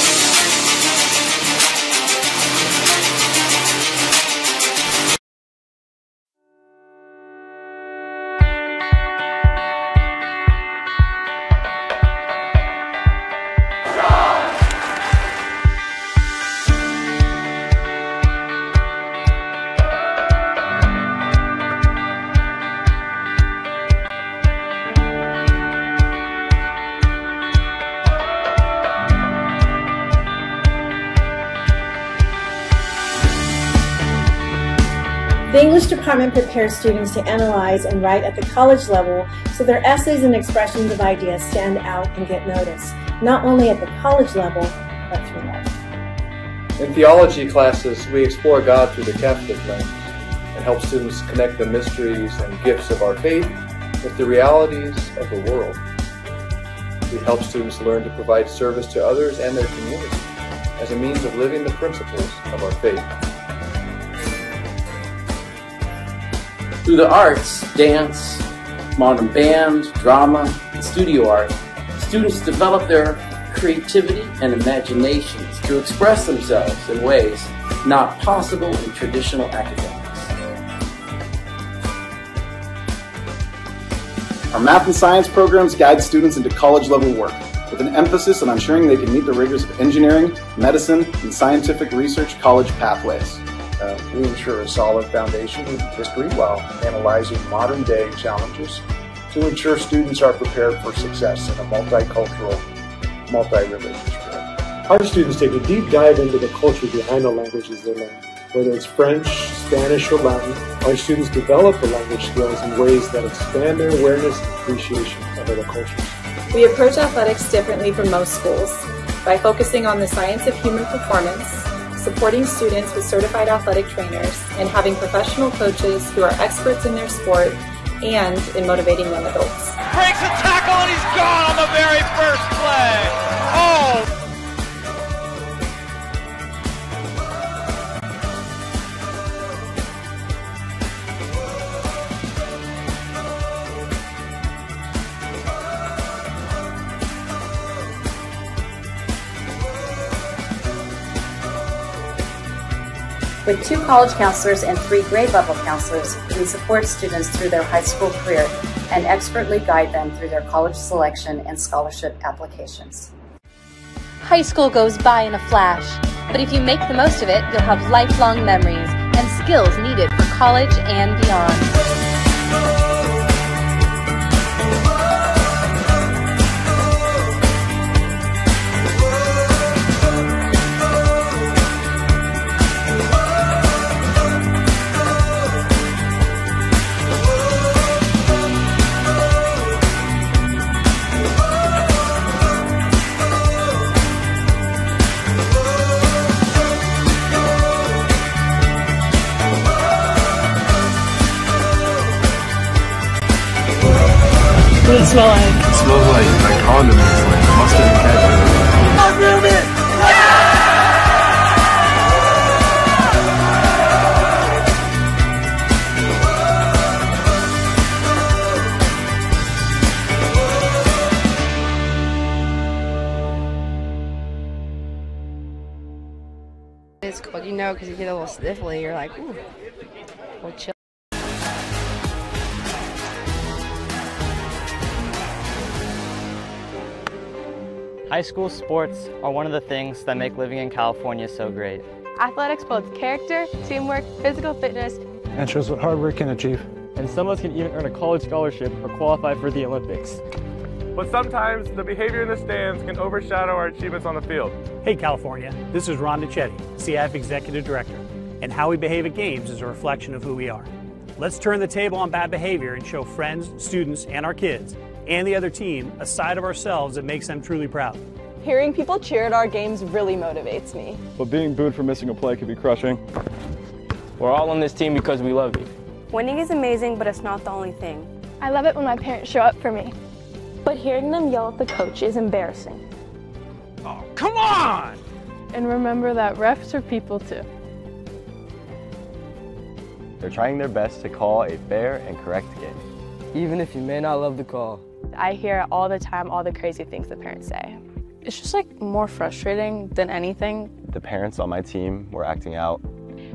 Speaker 4: The English department prepares students to analyze and write at the college level so their essays and expressions of ideas stand out and get noticed, not only at the college level, but through life.
Speaker 5: In theology classes, we explore God through the Catholic lens and help students connect the mysteries and gifts of our faith with the realities of the world. We help students learn to provide service to others and their community as a means of living the principles of our faith.
Speaker 6: Through the arts, dance, modern band, drama, and studio art, students develop their creativity and imaginations to express themselves in ways not possible in traditional academics.
Speaker 7: Our math and science programs guide students into college-level work, with an emphasis on ensuring they can meet the rigors of engineering, medicine, and scientific research college pathways.
Speaker 8: We ensure a solid foundation in history while analyzing modern-day challenges to ensure students are prepared for success in a multicultural, multi-religious world.
Speaker 9: Our students take a deep dive into the culture behind the languages they learn. Whether it's French, Spanish, or Latin, our students develop the language skills in ways that expand their awareness and appreciation of other cultures.
Speaker 10: We approach athletics differently from most schools by focusing on the science of human performance, supporting students with certified athletic trainers, and having professional coaches who are experts in their sport and in motivating young adults.
Speaker 11: Breaks a tackle and he's gone on the very first play. Oh!
Speaker 12: With 2 college counselors and 3 grade level counselors, we support students through their high school career and expertly guide them through their college selection and scholarship applications.
Speaker 13: High school goes by in a flash, but if you make the most of it, you'll have lifelong memories and skills needed for college and beyond.
Speaker 14: What does it smell like?
Speaker 15: It smells like condiments, like mustard and ketchup.
Speaker 14: I'm Newman!
Speaker 2: It's cool, you know, because you get a little sniffly, you're like, ooh, a little chill.
Speaker 16: High school sports are one of the things that make living in California so great.
Speaker 17: Athletics builds character, teamwork, physical fitness,
Speaker 9: and shows what hard work can achieve.
Speaker 18: And some of us can even earn a college scholarship or qualify for the Olympics.
Speaker 19: But sometimes the behavior in the stands can overshadow our achievements on the field.
Speaker 20: Hey California, this is Ron Nichetti, CIF Executive Director, and how we behave at games is a reflection of who we are. Let's turn the table on bad behavior and show friends, students, and our kids, and the other team, a side of ourselves that makes them truly proud.
Speaker 17: Hearing people cheer at our games really motivates me.
Speaker 18: But being booed for missing a play can be crushing. We're all on this team because we love you.
Speaker 17: Winning is amazing, but it's not the only thing.
Speaker 21: I love it when my parents show up for me.
Speaker 17: But hearing them yell at the coach is embarrassing.
Speaker 20: Oh, come on!
Speaker 21: And remember that refs are people too.
Speaker 22: They're trying their best to call a fair and correct game.
Speaker 23: Even if you may not love the call.
Speaker 17: I hear all the time all the crazy things the parents say. It's just like more frustrating than anything.
Speaker 22: The parents on my team were acting out.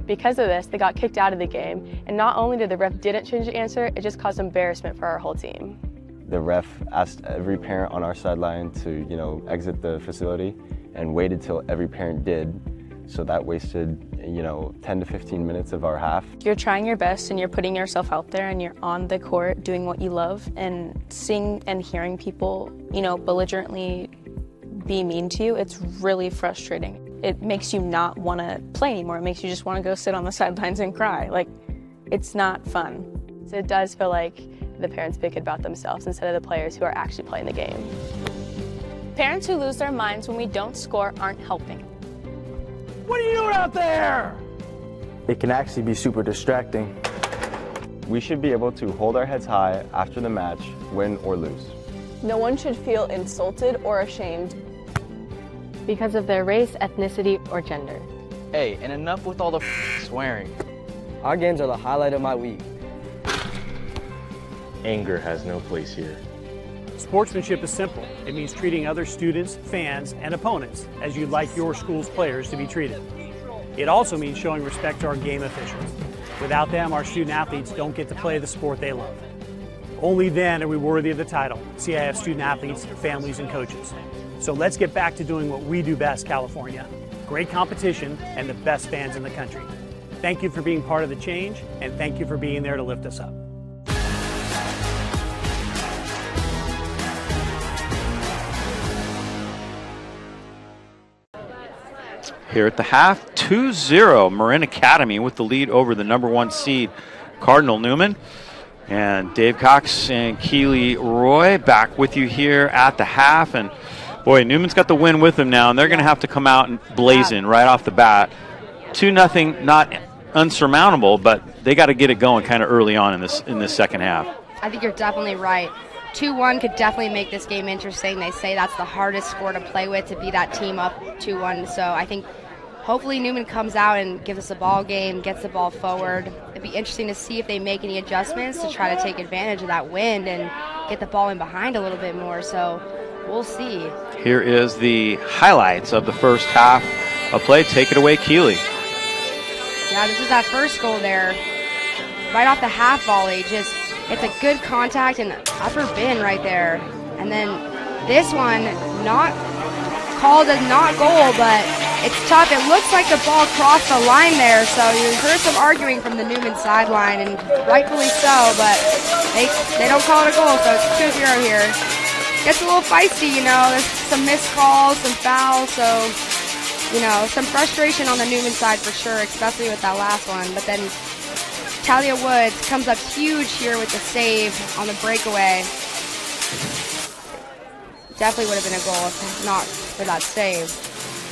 Speaker 17: Because of this, they got kicked out of the game, and not only did the ref didn't change the answer, it just caused embarrassment for our whole team.
Speaker 22: The ref asked every parent on our sideline to, exit the facility and waited till every parent did. So that wasted, 10 to 15 minutes of our half.
Speaker 17: You're trying your best and you're putting yourself out there and you're on the court doing what you love, and seeing and hearing people, belligerently be mean to you, it's really frustrating. It makes you not want to play anymore. It makes you just want to go sit on the sidelines and cry. Like, it's not fun. So it does feel like the parents pick it about themselves instead of the players who are actually playing the game.
Speaker 13: Parents who lose their minds when we don't score aren't helping.
Speaker 20: What are you doing out there?
Speaker 23: It can actually be super distracting.
Speaker 22: We should be able to hold our heads high after the match, win or lose.
Speaker 17: No one should feel insulted or ashamed
Speaker 13: because of their race, ethnicity, or gender.
Speaker 16: Hey, and enough with all the swearing.
Speaker 23: Our games are the highlight of my week.
Speaker 15: Anger has no place here.
Speaker 20: Sportsmanship is simple. It means treating other students, fans, and opponents as you'd like your school's players to be treated. It also means showing respect to our game officials. Without them, our student athletes don't get to play the sport they love. Only then are we worthy of the title, CIF student athletes, families, and coaches. So let's get back to doing what we do best, California. Great competition and the best fans in the country. Thank you for being part of the change, and thank you for being there to lift us up.
Speaker 1: Here at the half, 2-0, Marin Academy with the lead over the #1 seed, Cardinal Newman. And Dave Cox and Keely Roy back with you here at the half. And boy, Newman's got the win with him now, and they're going to have to come out and blazing right off the bat. 2-0, not unsurmountable, but they got to get it going kind of early on in this second half.
Speaker 2: I think you're definitely right. 2-1 could definitely make this game interesting. They say that's the hardest score to play with, to be that team up 2-1. So I think hopefully Newman comes out and gives us a ball game, gets the ball forward. It'd be interesting to see if they make any adjustments to try to take advantage of that wind and get the ball in behind a little bit more. So we'll see.
Speaker 1: Here is the highlights of the first half of play. Take it away, Keely.
Speaker 2: Yeah, Yeah, this is that first goal there. Right off the half volley. Just, it's a good contact and upper bin right there. And then this one, not called as not goal, but it's tough. It looks like the ball crossed the line there, so you heard some arguing from the Newman sideline, and rightfully so, but they don't call it a goal, so it's 2-0 here. Gets a little feisty, you know. There's some missed calls, some fouls, so, you know, some frustration on the Newman side for sure, especially with that last one. But then Talia Woods comes up huge here with the save on the breakaway. Definitely would have been a goal if not for that save.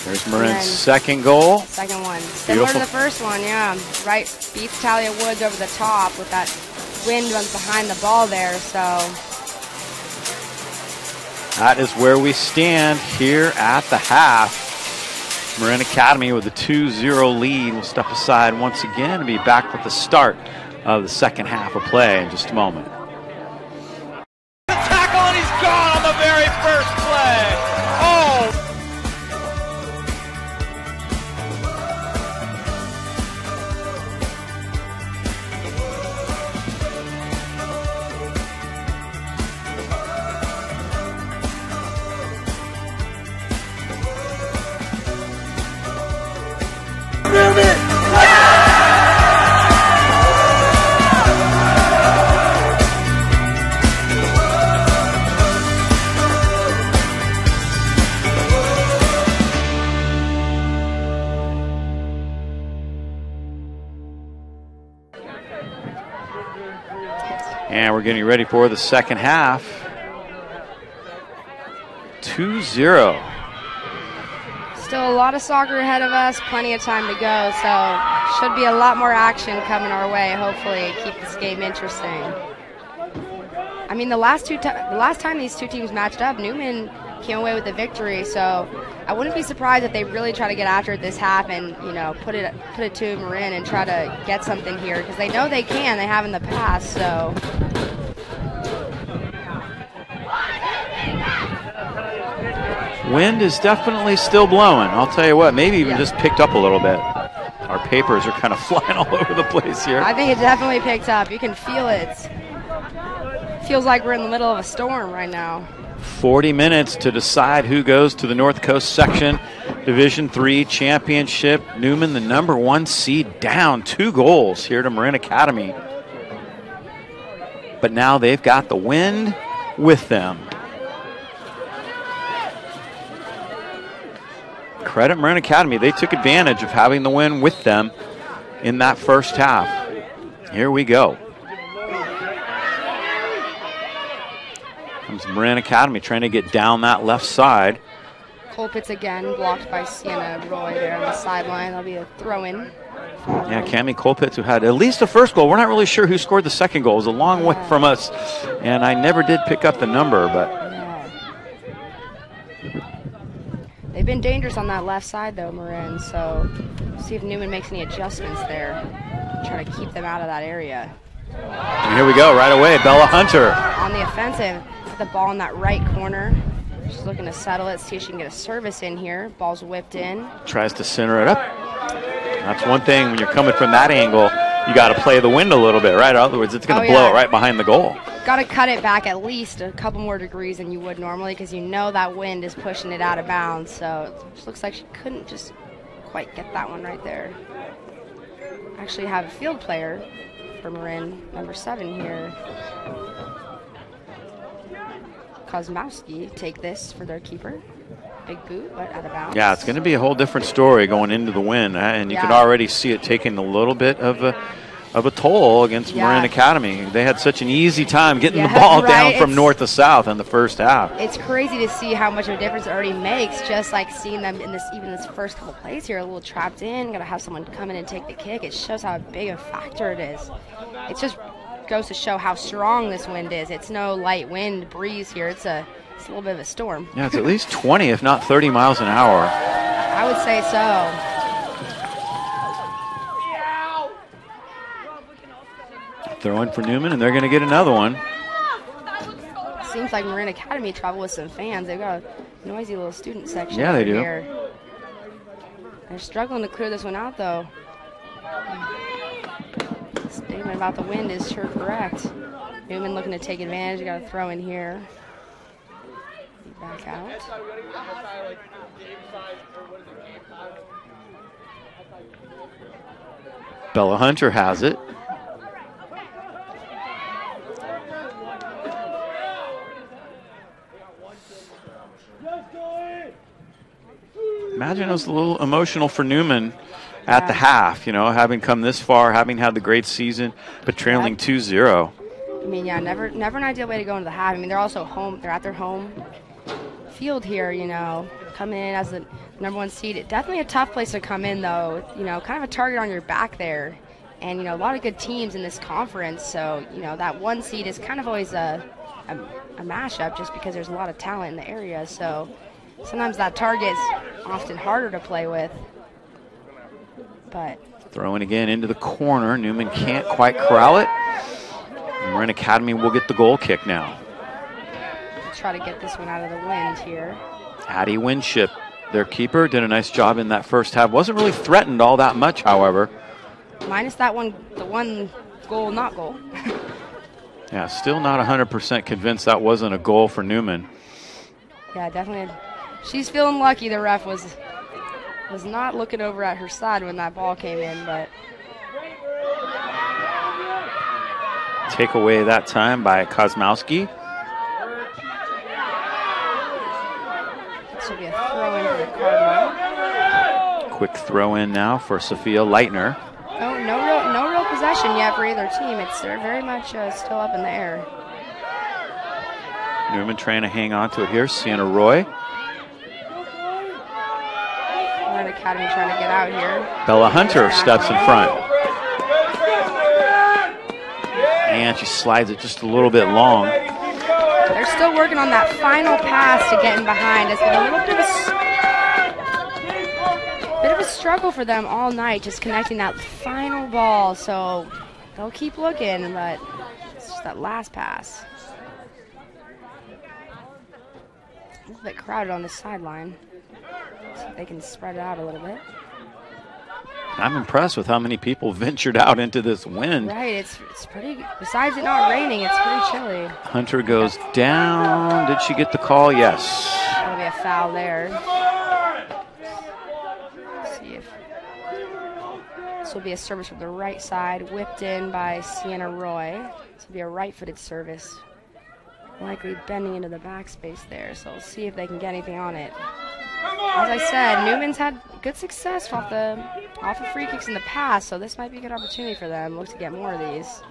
Speaker 1: There's Marin's second goal.
Speaker 2: Second one. Similar to the first one, yeah. Right, beats Talia Woods over the top with that wind runs behind the ball there, so.
Speaker 1: That is where we stand here at the half. Marin Academy with a 2-0 lead. We'll step aside once again and be back with the start of the second half of play in just a moment.
Speaker 11: The tackle, and he's gone on the very first play. Oh!
Speaker 1: And we're getting ready for the second half. 2-0.
Speaker 2: Still a lot of soccer ahead of us, plenty of time to go, so should be a lot more action coming our way, hopefully, keep this game interesting. I mean, the last time these two teams matched up, Newman came away with the victory, so I wouldn't be surprised if they really try to get after it this half and, you know, put it to Marin and try to get something here, because they know they can, they have in the past, so.
Speaker 1: Wind is definitely still blowing. I'll tell you what, maybe even just picked up a little bit. Our papers are kind of flying all over the place here.
Speaker 2: I think it definitely picked up. You can feel it. Feels like we're in the middle of a storm right now.
Speaker 1: 40 minutes to decide who goes to the North Coast Section Division III Championship. Newman, the #1 seed, down 2 goals here to Marin Academy. But now they've got the wind with them. Credit Marin Academy. They took advantage of having the win with them in that first half. Here we go. Comes Marin Academy trying to get down that left side.
Speaker 2: Colpitts again blocked by Sienna Roy there on the sideline. That'll be a throw-in.
Speaker 1: Yeah, Cammie Colpitts, who had at least the first goal. We're not really sure who scored the second goal. It was a long way from us, and I never did pick up the number, but
Speaker 2: they've been dangerous on that left side, though, Marin, so see if Newman makes any adjustments there. Try to keep them out of that area.
Speaker 1: And here we go, right away, Bella Hunter.
Speaker 2: On the offensive, the ball in that right corner. She's looking to settle it, see if she can get a service in here. Ball's whipped in.
Speaker 1: Tries to center it up. That's one thing, when you're coming from that angle, you got to play the wind a little bit, right? In other words, it's going to blow it right behind the goal.
Speaker 2: Got to cut it back at least a couple more degrees than you would normally, because you know that wind is pushing it out of bounds. So it looks like she couldn't just quite get that one right there. Actually have a field player for Marin, #7 here. Kozmowski take this for their keeper. Big boot, but out of bounds.
Speaker 1: Yeah, it's going to be a whole different story going into the wind, and you can already see it taking a little bit of a toll against Marin Academy. They had such an easy time getting the ball down from north to south in the first half.
Speaker 2: It's crazy to see how much of a difference it already makes, just like seeing them in this first couple plays here, a little trapped in, got to have someone come in and take the kick. It shows how big a factor it is. It just goes to show how strong this wind is. It's no light wind breeze here. It's a little bit of a storm.
Speaker 1: Yeah, it's at least 20, if not 30 miles an hour.
Speaker 2: I would say so.
Speaker 1: Throw in for Newman, and they're going to get another one.
Speaker 2: Seems like Marin Academy travel with some fans. They've got a noisy little student section.
Speaker 1: Yeah, they do.
Speaker 2: Here. They're struggling to clear this one out, though. Statement about the wind is sure correct. Newman looking to take advantage. Got to throw in here. Back out.
Speaker 1: Bella Hunter has it. Imagine it was a little emotional for Newman at the half, you know, having come this far, having had the great season, but trailing 2-0.
Speaker 2: I mean, yeah, never an ideal way to go into the half. I mean, they're also home. They're at their home field here, you know, coming in as the #1 seed. Definitely a tough place to come in, though. You know, kind of a target on your back there. And, you know, a lot of good teams in this conference. So, you know, that 1 seed is kind of always a mashup just because there's a lot of talent in the area. So sometimes that target's often harder to play with. But
Speaker 1: throwing again into the corner. Newman can't quite corral it. Marin Academy will get the goal kick now.
Speaker 2: Try to get this one out of the wind here.
Speaker 1: Addie Winship, their keeper, did a nice job in that first half. Wasn't really threatened all that much, however.
Speaker 2: Minus that one, the one goal, not goal.
Speaker 1: Yeah, still not 100% convinced that wasn't a goal for Newman.
Speaker 2: Yeah, definitely. She's feeling lucky the ref was not looking over at her side when that ball came in, but.
Speaker 1: Take away that time by Kosmowski.
Speaker 2: This will be a throw in for the Cardinal.
Speaker 1: Quick throw in now for Sophia Leitner.
Speaker 2: Oh, no real possession yet for either team. They're very much still up in the air.
Speaker 1: Newman trying to hang on to it here. Sienna Roy.
Speaker 2: Marin Academy trying to get out here.
Speaker 1: Bella Hunter steps in front. And she slides it just a little bit long.
Speaker 2: They're still working on that final pass to get in behind. It's been a little bit of a struggle for them all night, just connecting that final ball. So they'll keep looking, but it's just that last pass. A little bit crowded on the sideline. See if they can spread it out a little bit.
Speaker 1: I'm impressed with how many people ventured out into this wind.
Speaker 2: Right, it's pretty, besides it not raining, it's pretty chilly.
Speaker 1: Hunter goes down. Did she get the call? Yes.
Speaker 2: That'll be a foul there. Let's see if this will be a service from the right side, whipped in by Sienna Roy. This will be a right-footed service. Likely bending into the backspace there, so we'll see if they can get anything on it. As I said, Newman's had good success off of free kicks in the past, so this might be a good opportunity for them. Look to get more of these.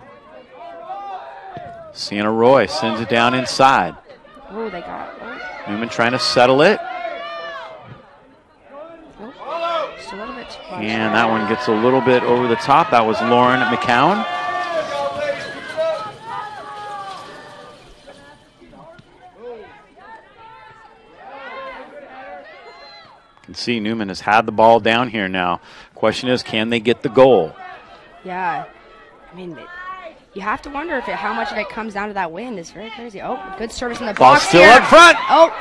Speaker 1: Sienna Roy sends it down inside.
Speaker 2: Oh, they got it.
Speaker 1: Newman trying to settle it.
Speaker 2: Oh, just a little bit too much.
Speaker 1: And that one gets a little bit over the top. That was Lauren McCown. You can see Newman has had the ball down here now. Question is, can they get the goal?
Speaker 2: Yeah. I mean, you have to wonder how much of it comes down to that wind. It's very crazy. Oh, good service in the
Speaker 1: Ball
Speaker 2: box
Speaker 1: still
Speaker 2: here.
Speaker 1: up front.
Speaker 2: Oh.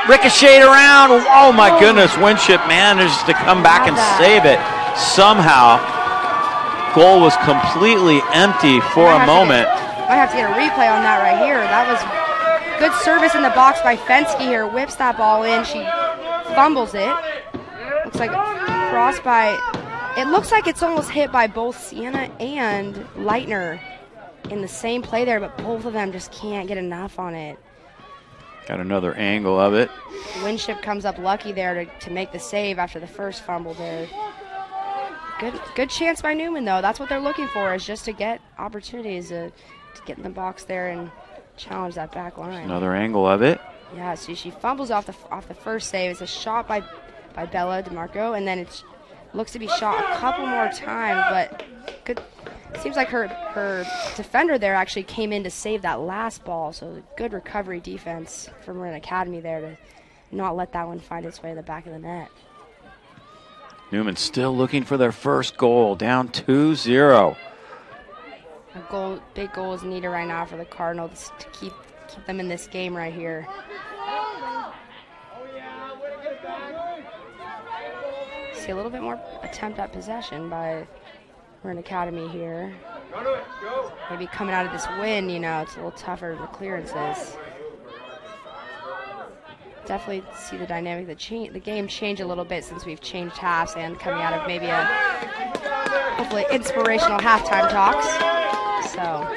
Speaker 1: Ricocheted around. Oh, my goodness. Winship manages to come back and save it somehow. Goal was completely empty for a moment.
Speaker 2: Might have to get a replay on that right here. That was good service in the box by Fensky here. Whips that ball in. She fumbles it. Looks like crossed by. It looks like it's almost hit by both Sienna and Leitner in the same play there, but both of them just can't get enough on it.
Speaker 1: Got another angle of it.
Speaker 2: Winship comes up lucky there to make the save after the first fumble there. Good chance by Newman, though. That's what they're looking for, is just to get opportunities to get in the box there and challenge that back line.
Speaker 1: Another angle of it.
Speaker 2: Yeah, see, she fumbles off the first save. It's a shot by Bella DeMarco, and then it looks to be shot a couple more times, but good. Seems like her defender there actually came in to save that last ball, so good recovery defense from Marin Academy there to not let that one find its way to the back of the net.
Speaker 1: Newman still looking for their first goal, down 2-0.
Speaker 2: Big goal is needed right now for the Cardinals to keep them in this game right here. see a little bit more attempt at possession by Marin Academy here. Maybe coming out of this win, you know, it's a little tougher for clearances. Definitely see the dynamic, the game change a little bit since we've changed halves and coming out of maybe a hopefully inspirational halftime talks. So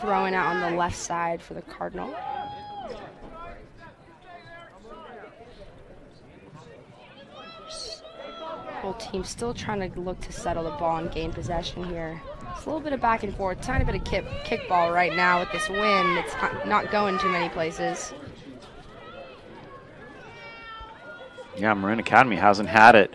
Speaker 2: throwing out on the left side for the Cardinal. Both teams still trying to look to settle the ball and gain possession here. It's a little bit of back and forth, tiny bit of kickball right now with this win. It's not going too many places.
Speaker 1: Yeah, Marin Academy hasn't had it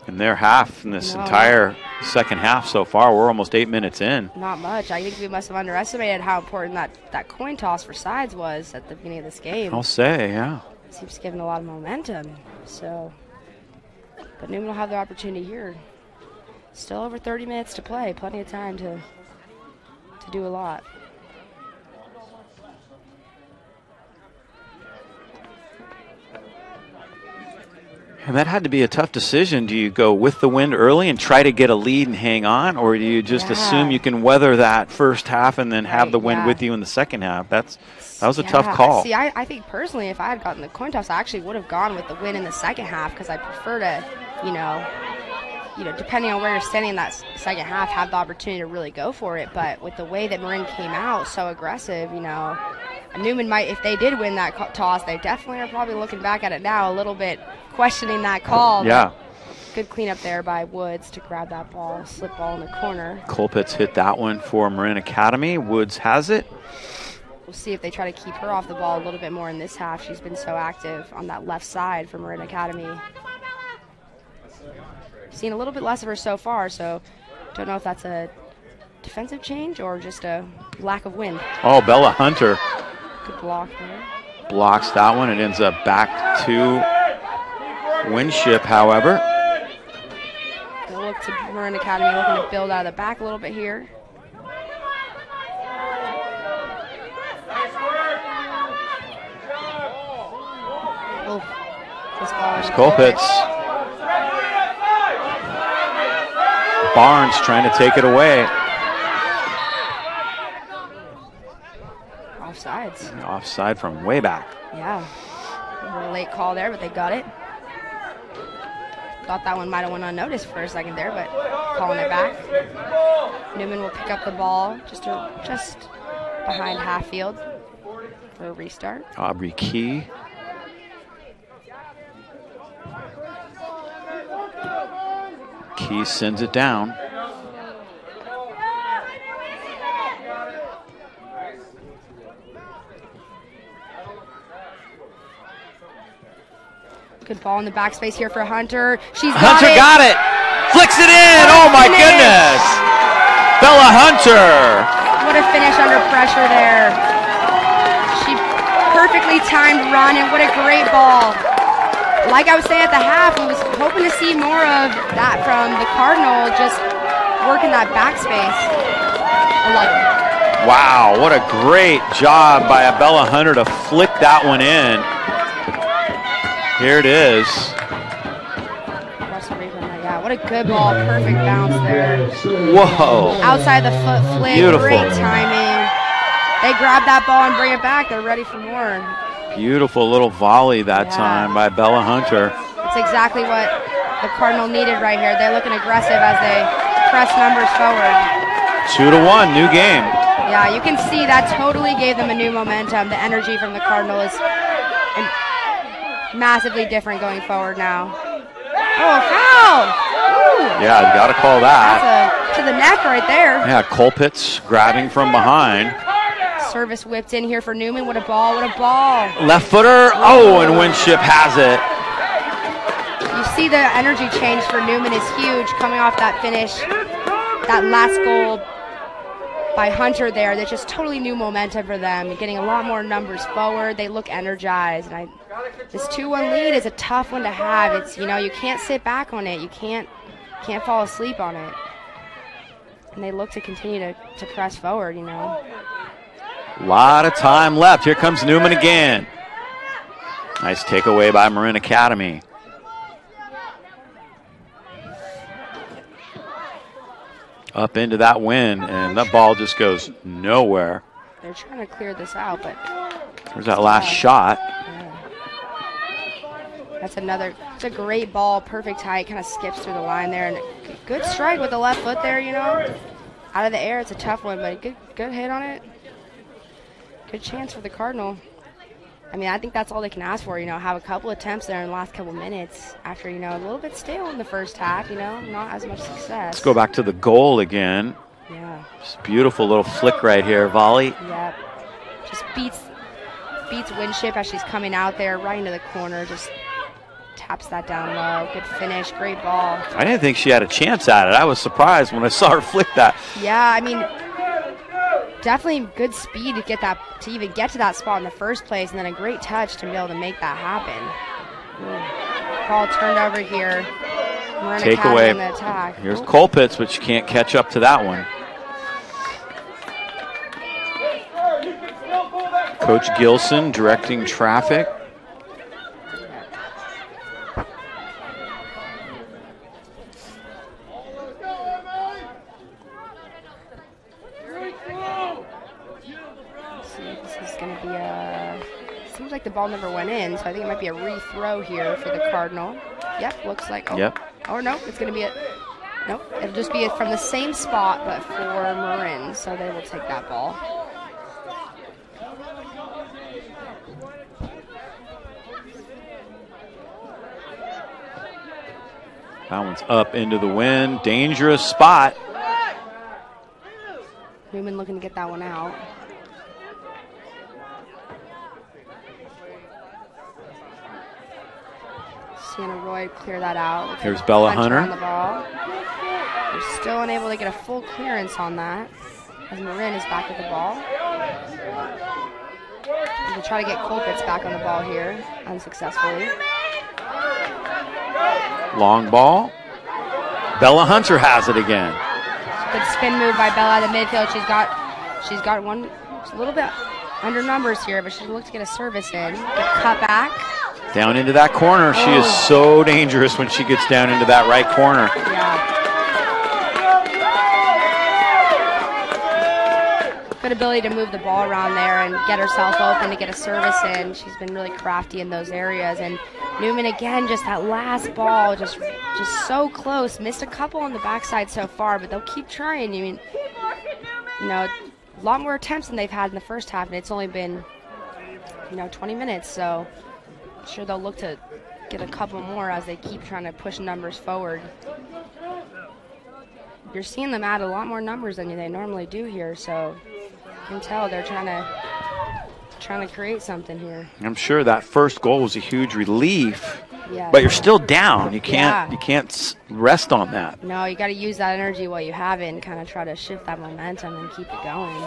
Speaker 1: in their half in this entire second half so far. We're almost 8 minutes in.
Speaker 2: Not much. I think we must have underestimated how important that coin toss for sides was at the beginning of this game.
Speaker 1: I'll say, yeah.
Speaker 2: Seems given a lot of momentum. So, but Newman will have the opportunity here. Still over 30 minutes to play. Plenty of time to do a lot.
Speaker 1: And that had to be a tough decision. Do you go with the wind early and try to get a lead and hang on, or do you just assume you can weather that first half and then have the wind with you in the second half? That was a tough call.
Speaker 2: See, I think personally, if I had gotten the coin toss, I actually would have gone with the win in the second half because I prefer to, you know, depending on where you're standing in that second half, have the opportunity to really go for it. But with the way that Marin came out so aggressive, you know, Newman might, if they did win that toss, they definitely are probably looking back at it now a little bit, questioning that call.
Speaker 1: Yeah.
Speaker 2: Good cleanup there by Woods to grab that ball, slip ball in the corner.
Speaker 1: Colpitts hit that one for Marin Academy. Woods has it.
Speaker 2: We'll see if they try to keep her off the ball a little bit more in this half. She's been so active on that left side for Marin Academy. Seen a little bit less of her so far, so don't know if that's a defensive change or just a lack of wind.
Speaker 1: Oh, Bella Hunter.
Speaker 2: Good block there.
Speaker 1: Blocks that one. It ends up back to Winship, however.
Speaker 2: They'll look to Marin Academy, looking to build out of the back a little bit here. Oh, this ball is
Speaker 1: Colpitts. Barnes trying to take it away.
Speaker 2: Offsides.
Speaker 1: Offside from way back.
Speaker 2: Yeah. A little late call there, but they got it. Thought that one might have went unnoticed for a second there, but calling it back. Newman will pick up the ball just behind half field for a restart.
Speaker 1: Aubrey Key. Key sends it down.
Speaker 2: Good ball in the backspace here for Hunter.
Speaker 1: Hunter got it. Flicks it in. Oh my goodness. Bella Hunter.
Speaker 2: What a finish under pressure there. She perfectly timed run, and what a great ball. Like I was saying at the half, we was hoping to see more of that from the Cardinal, just working that backspace. I love it.
Speaker 1: Wow, what a great job by Bella Hunter to flick that one in. Here it is.
Speaker 2: Yeah, what a good ball. Perfect bounce there.
Speaker 1: Whoa.
Speaker 2: Outside the foot flick.
Speaker 1: Beautiful.
Speaker 2: Great timing. They grab that ball and bring it back. They're ready for more.
Speaker 1: Beautiful little volley that time by Bella Hunter.
Speaker 2: That's exactly what the Cardinal needed right here. They're looking aggressive as they press numbers forward.
Speaker 1: 2-1, new game.
Speaker 2: Yeah, you can see that totally gave them a new momentum. The energy from the Cardinal is massively different going forward now. Oh, foul! Ooh.
Speaker 1: Yeah, you got to call that.
Speaker 2: That's to the neck right there.
Speaker 1: Yeah, Colpitts grabbing from behind.
Speaker 2: Service whipped in here for Newman. What a ball, what a ball.
Speaker 1: Left footer. Oh, and Winship has it.
Speaker 2: You see the energy change for Newman is huge coming off that finish. That last goal by Hunter there, that's just totally new momentum for them. Getting a lot more numbers forward. They look energized. And this 2-1 lead is a tough one to have. It's, you know, you can't sit back on it. You can't fall asleep on it. And they look to continue to press forward, you know.
Speaker 1: A lot of time left. Here comes Newman again. Nice takeaway by Marin Academy. Up into that wind, and that ball just goes nowhere.
Speaker 2: They're trying to clear this out, but
Speaker 1: there's that last shot.
Speaker 2: Yeah. That's another. It's a great ball, perfect height, kind of skips through the line there, and good strike with the left foot there. You know, out of the air, it's a tough one, but good hit on it. Good chance for the Cardinal. I mean, I think that's all they can ask for, you know, have a couple attempts there in the last couple minutes after, you know, a little bit stale in the first half, you know, not as much success.
Speaker 1: Let's go back to the goal again.
Speaker 2: Yeah.
Speaker 1: Just beautiful little flick right here, volley.
Speaker 2: Yep. Just beats Winship as she's coming out there right into the corner, just taps that down low. Good finish, great ball.
Speaker 1: I didn't think she had a chance at it. I was surprised when I saw her flick that.
Speaker 2: Yeah, I mean, definitely good speed to get that, to even get to that spot in the first place, and then a great touch to be able to make that happen. Ball turned over here.
Speaker 1: Take away.
Speaker 2: In the attack.
Speaker 1: Here's Colpitts, but she can't catch up to that one. Coach Gilson directing traffic.
Speaker 2: Seems like the ball never went in, so I think it might be a rethrow here for the Cardinal. Yep, looks like. Oh,
Speaker 1: yep.
Speaker 2: Or no, it's going to be a. Nope, it'll just be from the same spot, but for Marin, so they will take that ball.
Speaker 1: That one's up into the wind. Dangerous spot.
Speaker 2: Newman looking to get that one out. Sienna Roy clear that out.
Speaker 1: Here's Bella Hunter.
Speaker 2: On the ball. They're still unable to get a full clearance on that as Marin is back with the ball. We'll try to get Colpitts back on the ball here unsuccessfully.
Speaker 1: Long ball. Bella Hunter has it again.
Speaker 2: Good spin move by Bella at the midfield. She's got one. It's a little bit under numbers here, but she's looked to get a service in. Get cut back.
Speaker 1: Down into that corner. She is so dangerous when she gets down into that right corner.
Speaker 2: Yeah. Good ability to move the ball around there and get herself open to get a service in. She's been really crafty in those areas. And Newman again, just that last ball, just so close. Missed a couple on the backside so far, but they'll keep trying. I mean, you know, a lot more attempts than they've had in the first half, and it's only been, 20 minutes. So I'm sure they'll look to get a couple more as they keep trying to push numbers forward. You're seeing them add a lot more numbers than they normally do here, so you can tell they're trying to create something here.
Speaker 1: I'm sure that first goal was a huge relief,
Speaker 2: yeah,
Speaker 1: but you're still down. You can't rest on that.
Speaker 2: No, you got to use that energy while you have it and kind of try to shift that momentum and keep it going.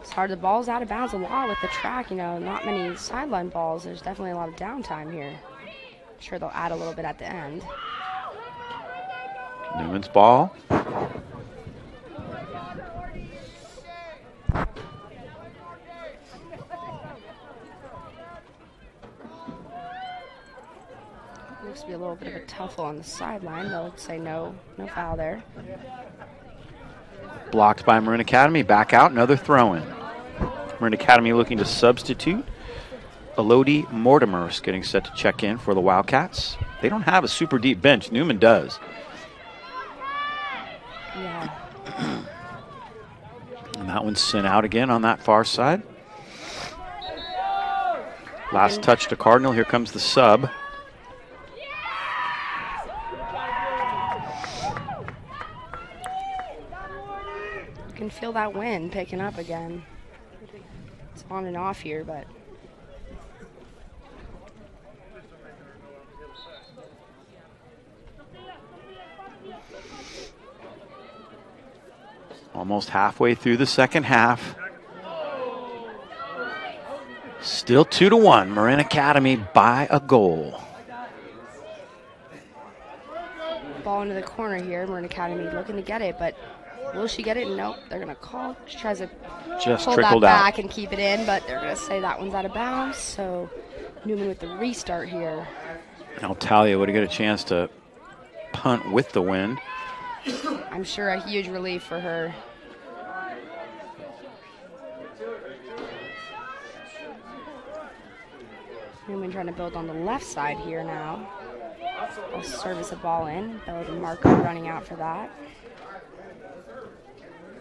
Speaker 2: It's hard. The ball's out of bounds a lot with the track. Not many sideline balls. There's definitely a lot of downtime here. I'm sure they'll add a little bit at the end.
Speaker 1: Newman's ball.
Speaker 2: Looks to be a little bit of a tuffle on the sideline. They'll say no foul there.
Speaker 1: Blocked by Marin Academy. Back out. Another throw-in. Marin Academy looking to substitute. Elodie Mortimer is getting set to check in for the Wildcats. They don't have a super deep bench. Newman does.
Speaker 2: Yeah.
Speaker 1: And that one's sent out again on that far side. Last touch to Cardinal. Here comes the sub.
Speaker 2: You can feel that wind picking up again. It's on and off here, but
Speaker 1: almost halfway through the second half. Still 2-1. Marin Academy by a goal.
Speaker 2: Ball into the corner here. Marin Academy looking to get it, but Will she get it? Nope. They're going to call. She tries to
Speaker 1: Just
Speaker 2: pull that
Speaker 1: trickled out.
Speaker 2: back and keep it in, but they're going to say that one's out of bounds. So Newman with the restart here.
Speaker 1: Now Talia would have got a chance to punt with the wind.
Speaker 2: I'm sure a huge relief for her. Newman trying to build on the left side here now. I'll service the ball in. Build a marker running out for that.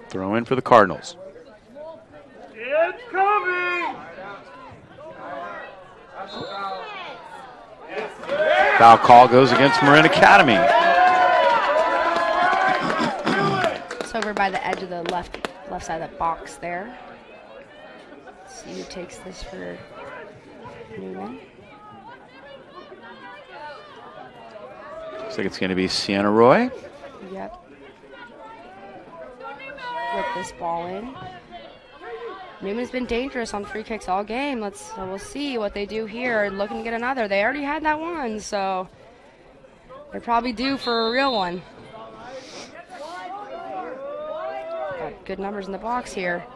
Speaker 1: Throw in for the Cardinals.
Speaker 19: It's coming!
Speaker 1: Foul call goes against Marin Academy.
Speaker 2: It's over by the edge of the left side of the box there. Let's see who takes this for Newman.
Speaker 1: Looks like it's going to be Sienna Roy.
Speaker 2: Yep. Whip this ball in. Newman's been dangerous on free kicks all game. We'll see what they do here. Looking to get another. They already had that one, so they're probably due for a real one. Got good numbers in the box here.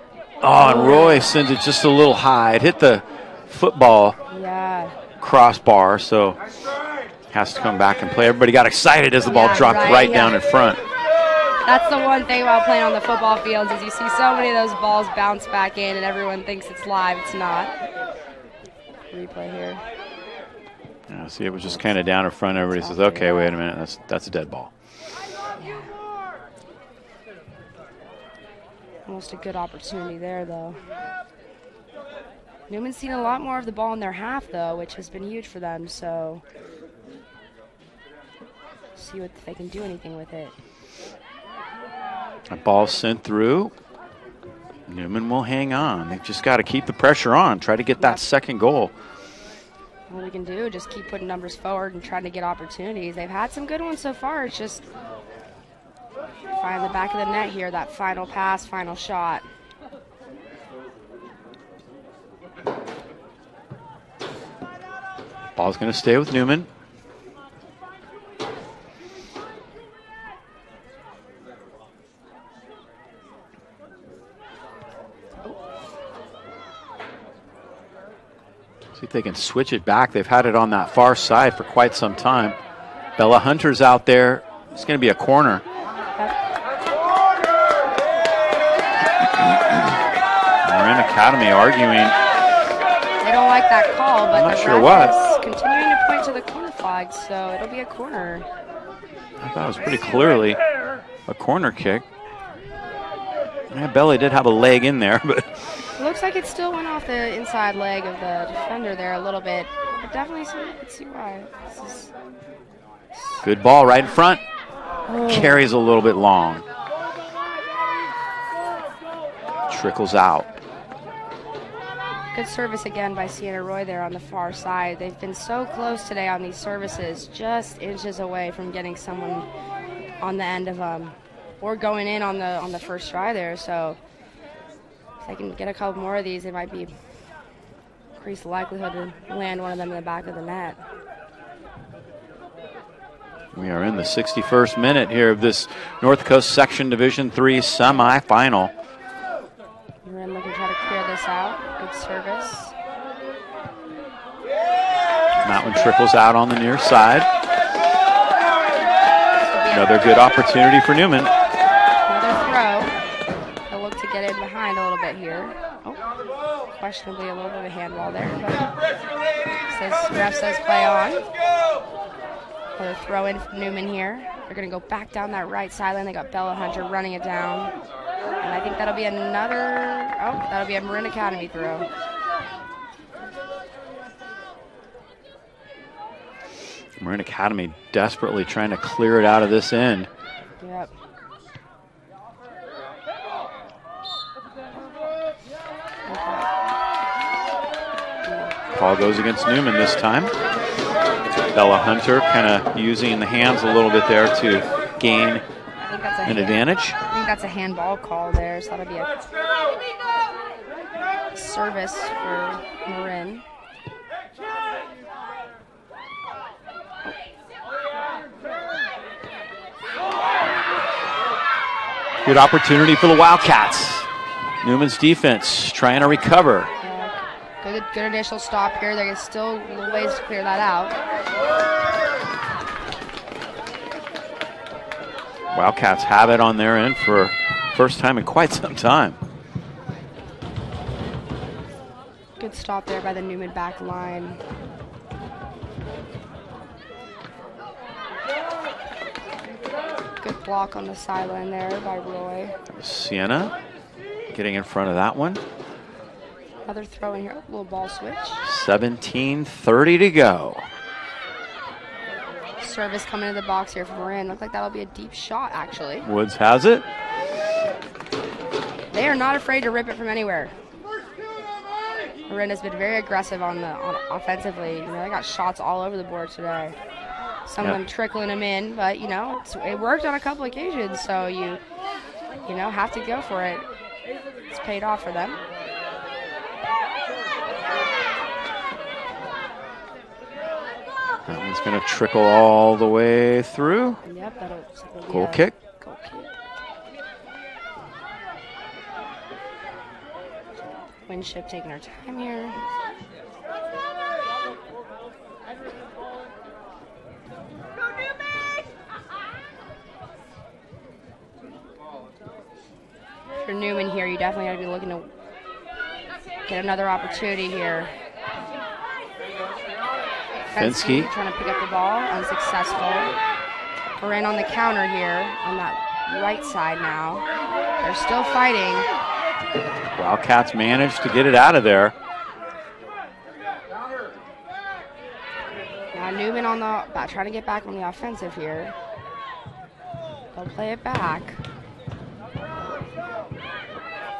Speaker 1: Oh, and Roy sends it just a little high. It hit the football crossbar, so has to come back and play. Everybody got excited as the ball dropped right down in front.
Speaker 2: That's the one thing about playing on the football fields is you see so many of those balls bounce back in and everyone thinks it's live. It's not. Replay here.
Speaker 1: Yeah, see, it was just kind of down in front. Everybody says, okay, wait a minute, that's a dead ball.
Speaker 2: Almost a good opportunity there, though. Newman's seen a lot more of the ball in their half, though, which has been huge for them, so see if they can do anything with it.
Speaker 1: A ball sent through. Newman will hang on. They've just got to keep the pressure on, try to get that second goal.
Speaker 2: All we can do is just keep putting numbers forward and trying to get opportunities. They've had some good ones so far. It's just find the back of the net here, that final pass, final shot.
Speaker 1: Ball's going to stay with Newman. See if they can switch it back. They've had it on that far side for quite some time. Bella Hunter's out there. It's going to be a corner. Marin Academy arguing.
Speaker 2: They don't like that call, but
Speaker 1: I'm not
Speaker 2: the
Speaker 1: sure
Speaker 2: ref
Speaker 1: what.
Speaker 2: is continuing to point to the corner flag, so it'll be a corner.
Speaker 1: I thought it was pretty clearly a corner kick. Yeah, Bella did have a leg in there, but
Speaker 2: Looks like it still went off the inside leg of the defender there a little bit, but definitely could see why.
Speaker 1: good ball right in front. Carries a little bit long. Trickles out.
Speaker 2: Good service again by Sienna Roy there on the far side. They've been so close today on these services, just inches away from getting someone on the end of them or going in on the first try there. So if they can get a couple more of these, they might be increase the likelihood to land one of them in the back of the net.
Speaker 1: We are in the 61st minute here of this North Coast Section Division III semifinal.
Speaker 2: Marin looking to try to clear this out. Good service.
Speaker 1: That one trickles out on the near side. Another good opportunity for Newman.
Speaker 2: Another throw. They'll look to get in behind a little bit here. Oh, questionably a little bit of a handball there, but ref says play on. Another throw in from Newman here. They're going to go back down that right sideline. They got Bella Hunter running it down. And I think that'll be that'll be a Marin Academy throw.
Speaker 1: Marin Academy desperately trying to clear it out of this end.
Speaker 2: Yep.
Speaker 1: Ball goes against Newman this time. Bella Hunter kind of using the hands a little bit there to gain an advantage.
Speaker 2: I think that's a handball call there, so that'll be a service for Marin.
Speaker 1: Good opportunity for the Wildcats. Newman's defense trying to recover.
Speaker 2: Good initial stop here. There's still a little ways to clear that out.
Speaker 1: Wildcats have it on their end for first time in quite some time.
Speaker 2: Good stop there by the Newman back line. Good block on the sideline there by Roy.
Speaker 1: Sienna getting in front of that one.
Speaker 2: Another throw in here, a little ball switch.
Speaker 1: 17:30 to go.
Speaker 2: Service coming into the box here for Marin. Looks like that'll be a deep shot, actually.
Speaker 1: Woods has it.
Speaker 2: They are not afraid to rip it from anywhere. Marin has been very aggressive on offensively. You know, they got shots all over the board today. Some of them trickling them in, but you know, it worked on a couple occasions. So you know, have to go for it. It's paid off for them.
Speaker 1: That one's going to trickle all the way through.
Speaker 2: Yep, that'll
Speaker 1: goal kick.
Speaker 2: Goal kick. Winship taking her time here. For Newman here, you definitely got to be looking to get another opportunity here.
Speaker 1: Fensky
Speaker 2: trying to pick up the ball, unsuccessful. Marin on the counter here on that right side now. They're still fighting.
Speaker 1: Wildcats managed to get it out of there.
Speaker 2: Now Newman on the trying to get back on the offensive here. They'll play it back.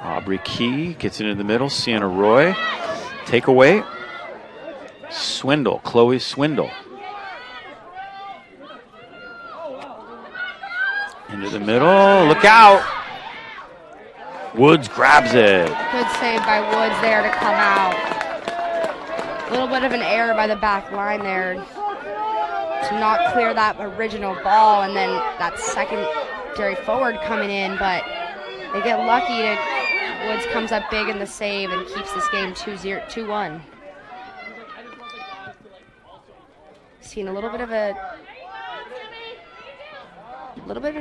Speaker 1: Aubrey Key gets into the middle. Sienna Roy. Takeaway. Swindle. Chloe Swindle. Into the middle. Look out. Woods grabs it.
Speaker 2: Good save by Woods there to come out. A little bit of an error by the back line there to not clear that original ball, and then that secondary forward coming in, but they get lucky. Woods comes up big in the save and keeps this game 2-1. Seeing a little bit of an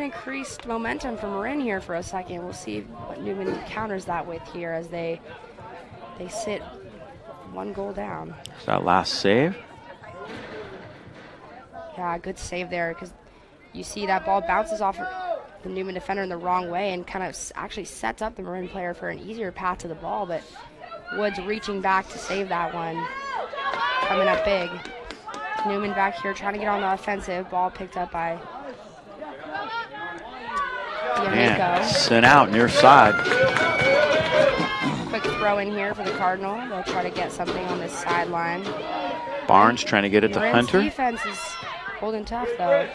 Speaker 2: increased momentum from Marin here for a second. We'll see what Newman counters that with here as they sit one goal down.
Speaker 1: That last save.
Speaker 2: Yeah, good save there, because you see that ball bounces off the Newman defender in the wrong way and kind of actually sets up the Marin player for an easier path to the ball, but Woods reaching back to save that one. Coming up big. Newman back here trying to get on the offensive. Ball picked up by Yamiko.
Speaker 1: Sent out near side.
Speaker 2: Quick throw in here for the Cardinal. They'll try to get something on this sideline.
Speaker 1: Barnes trying to get it to
Speaker 2: Marin's
Speaker 1: Hunter.
Speaker 2: Defense is holding tough though.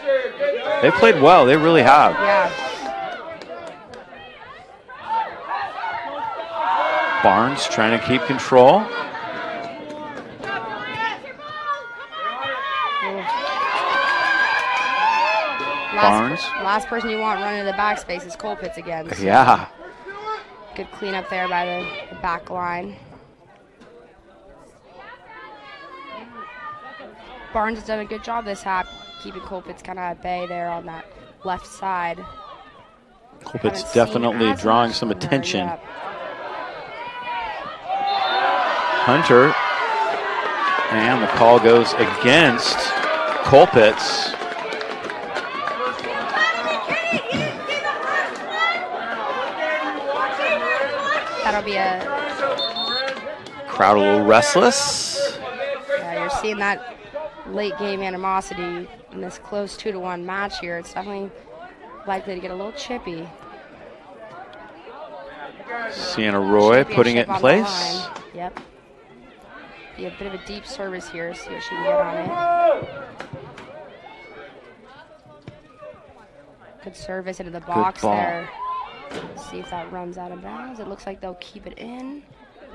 Speaker 1: They played well. They really have.
Speaker 2: Yeah.
Speaker 1: Barnes trying to keep control. Barnes.
Speaker 2: Last person you want running to the backspace is Colpitts again. So
Speaker 1: yeah.
Speaker 2: Good cleanup there by the back line. Barnes has done a good job this half, keeping Colpitts kind of at bay there on that left side.
Speaker 1: Colpitts definitely drawing some attention.
Speaker 2: Yep.
Speaker 1: Hunter. And the call goes against Colpitts.
Speaker 2: That'll be a
Speaker 1: crowd a little restless.
Speaker 2: Yeah, you're seeing that late game animosity in this close 2-1 match here. It's definitely likely to get a little chippy.
Speaker 1: Sienna Roy putting it in place.
Speaker 2: Yep. Be a bit of a deep service here. See what she can get on it. Good service into the box there. See if that runs out of bounds. It looks like they'll keep it in,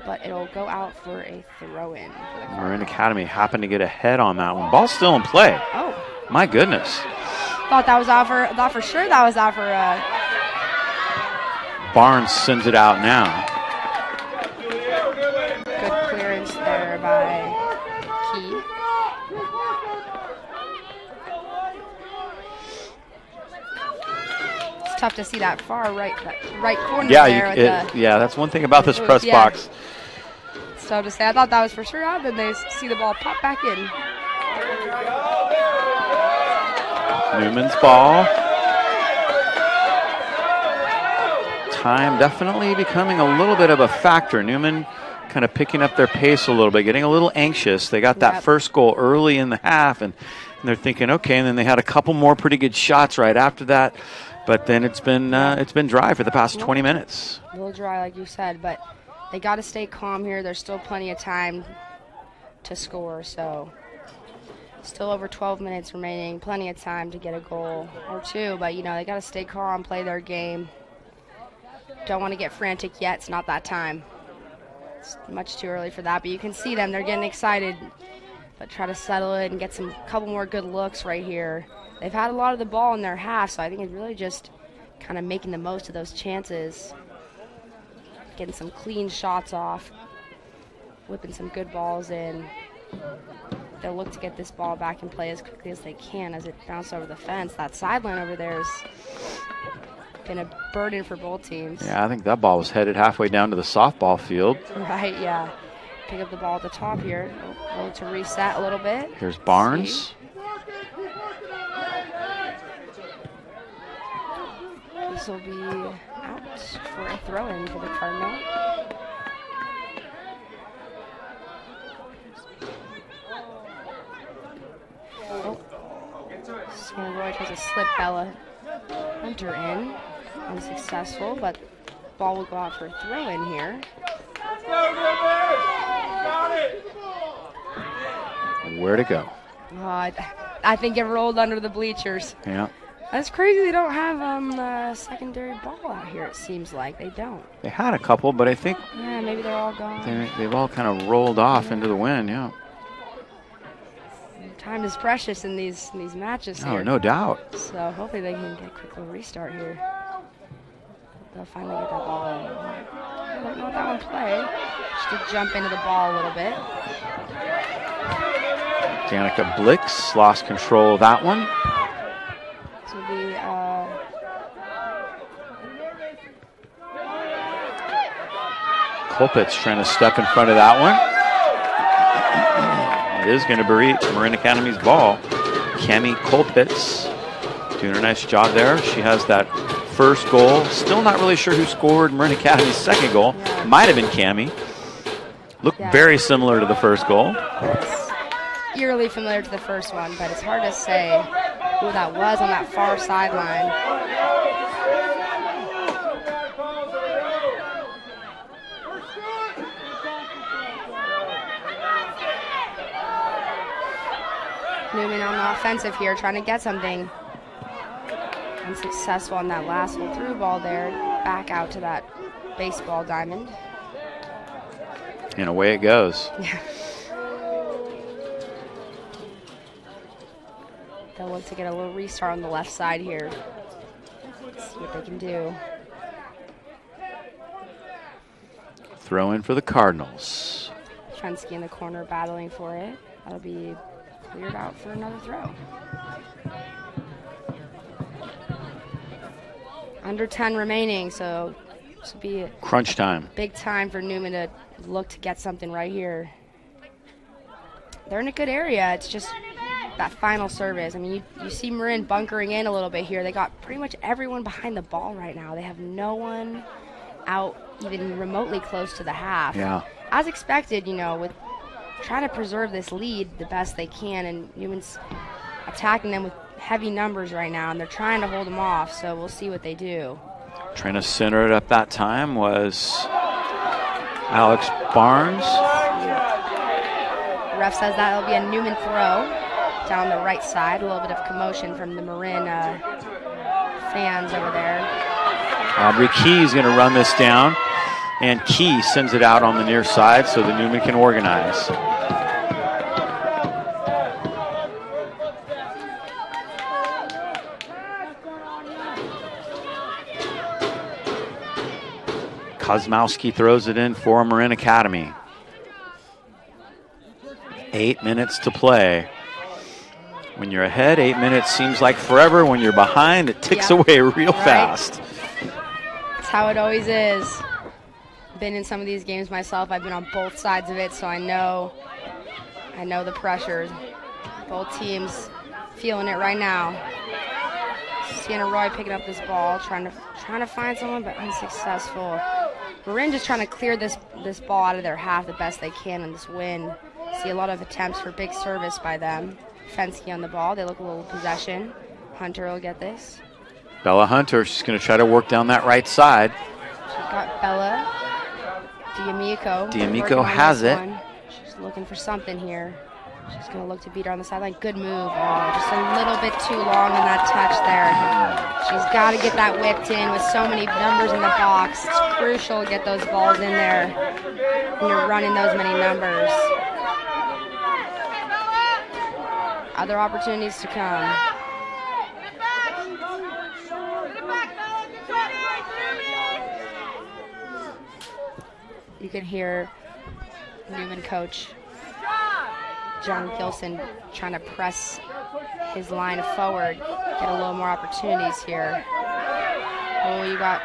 Speaker 2: but it'll go out for a throw-in.
Speaker 1: Marin Academy happened to get ahead on that one. Ball's still in play.
Speaker 2: Oh.
Speaker 1: My goodness.
Speaker 2: Thought for sure that was out for
Speaker 1: Barnes sends it out now.
Speaker 2: Good clearance there by Key. It's tough to see that far right corner there.
Speaker 1: Yeah, that's one thing about this press box.
Speaker 2: It's tough to say. I thought that was for sure out, then they see the ball pop back in.
Speaker 1: Newman's ball. Time definitely becoming a little bit of a factor. Newman kind of picking up their pace a little bit, getting a little anxious. They got that first goal early in the half, and they're thinking, okay, and then they had a couple more pretty good shots right after that. But then it's been dry for the past 20 minutes.
Speaker 2: A little dry, like you said, but they got to stay calm here. There's still plenty of time to score, so still over 12 minutes remaining, plenty of time to get a goal or two. But, you know, they got to stay calm, play their game. Don't want to get frantic yet. It's not that time. It's much too early for that, but you can see them. They're getting excited, but try to settle it and get some couple more good looks right here. They've had a lot of the ball in their half, so I think it's really just kind of making the most of those chances, getting some clean shots off, whipping some good balls in. They'll look to get this ball back and play as quickly as they can as it bounces over the fence. That sideline over there has been a burden for both teams.
Speaker 1: Yeah, I think that ball was headed halfway down to the softball field.
Speaker 2: Right, yeah. Pick up the ball at the top here. Need to reset a little bit.
Speaker 1: Here's Barnes.
Speaker 2: This will be out for a throw-in for the Cardinal. Skinner Roy tries to slip Bella Hunter in. Unsuccessful, but ball will go out for a throw-in here.
Speaker 1: Where to go?
Speaker 2: I think it rolled under the bleachers.
Speaker 1: Yeah.
Speaker 2: That's crazy. They don't have a secondary ball out here, it seems like. They don't.
Speaker 1: They had a couple, but I think
Speaker 2: maybe they're all gone.
Speaker 1: They've all kind of rolled off into the wind, yeah.
Speaker 2: Time is precious in these matches here.
Speaker 1: Oh, no doubt.
Speaker 2: So hopefully they can get a quick little restart here. They'll finally get that ball in. I don't know what that one play. Just to jump into the ball a little bit.
Speaker 1: Danica Blix lost control of that one.
Speaker 2: This will be
Speaker 1: Kolpitz trying to step in front of that one. It is going to be Marin Academy's ball. Cami Kolpitz doing a nice job there. She has that first goal. Still not really sure who scored Marin Academy's second goal. Might have been Cami. Looked very similar to the first goal.
Speaker 2: It's eerily familiar to the first one, but it's hard to say who that was on that far sideline. Newman on the offensive here, trying to get something. Unsuccessful on that last one through ball there. Back out to that baseball diamond.
Speaker 1: And away it goes.
Speaker 2: Yeah. They'll look to get a little restart on the left side here. See what they can do.
Speaker 1: Throw in for the Cardinals.
Speaker 2: Trensky in the corner battling for it. That'll be cleared out for another throw. Under 10 remaining, so this will be
Speaker 1: crunch time.
Speaker 2: Big time for Newman to look to get something right here. They're in a good area. It's just that final service. I mean, you see Marin bunkering in a little bit here. They got pretty much everyone behind the ball right now. They have no one out even remotely close to the half.
Speaker 1: Yeah.
Speaker 2: As expected, you know, with trying to preserve this lead the best they can, and Newman's attacking them with heavy numbers right now, and they're trying to hold them off, so we'll see what they do.
Speaker 1: Trying to center it up that time was Alex Barnes.
Speaker 2: The ref says that'll be a Newman throw down the right side. A little bit of commotion from the Marin fans over there.
Speaker 1: Aubrey Key's going to run this down, and Key sends it out on the near side so that Newman can organize. Kozmowski throws it in for Marin Academy. 8 minutes to play. When you're ahead, 8 minutes seems like forever. When you're behind, it ticks away real fast.
Speaker 2: That's how it always is. Been in some of these games myself. I've been on both sides of it, so I know the pressures. Both teams feeling it right now. Sienna Roy picking up this ball, trying to find someone, but unsuccessful. Marin just trying to clear this ball out of their half the best they can in this win. See a lot of attempts for big service by them. Fensky on the ball. They look a little possession. Hunter will get this.
Speaker 1: Bella Hunter, she's going to try to work down that right side.
Speaker 2: She's got Bella.
Speaker 1: D'Amico has it.
Speaker 2: She's looking for something here. She's going to look to beat her on the sideline. Good move. Oh, just a little bit too long in that touch there. She's got to get that whipped in with so many numbers in the box. It's crucial to get those balls in there when you're running those many numbers. Other opportunities to come. You can hear Newman coach John Gilson trying to press his line forward, get a little more opportunities here. Oh, you got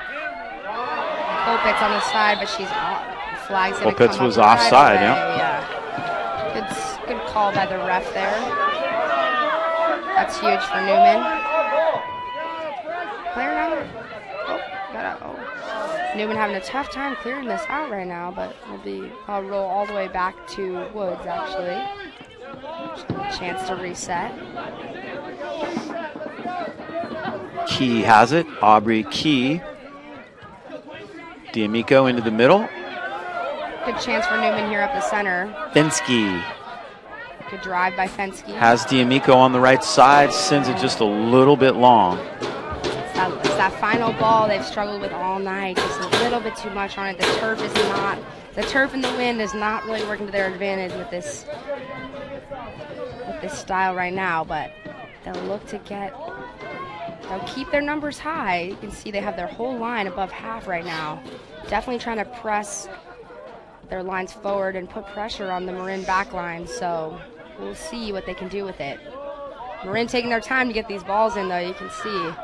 Speaker 2: Colpitz on the side, but she's off. Flag's going to come up.
Speaker 1: Colpitz was offside,
Speaker 2: yeah. Good call by the ref there. That's huge for Newman. Player now. Newman having a tough time clearing this out right now, but I'll roll all the way back to Woods, actually. Chance to reset.
Speaker 1: Key has it. Aubrey Key. D'Amico into the middle.
Speaker 2: Good chance for Newman here up the center.
Speaker 1: Fensky.
Speaker 2: Good drive by Fensky.
Speaker 1: Has D'Amico on the right side, sends it just a little bit long.
Speaker 2: It's that final ball they've struggled with all night. Just a little bit too much on it. The turf and the wind is not really working to their advantage with this style right now, but they'll keep their numbers high. You can see they have their whole line above half right now. Definitely trying to press their lines forward and put pressure on the Marin back line, so we'll see what they can do with it. Marin taking their time to get these balls in, though, you can see.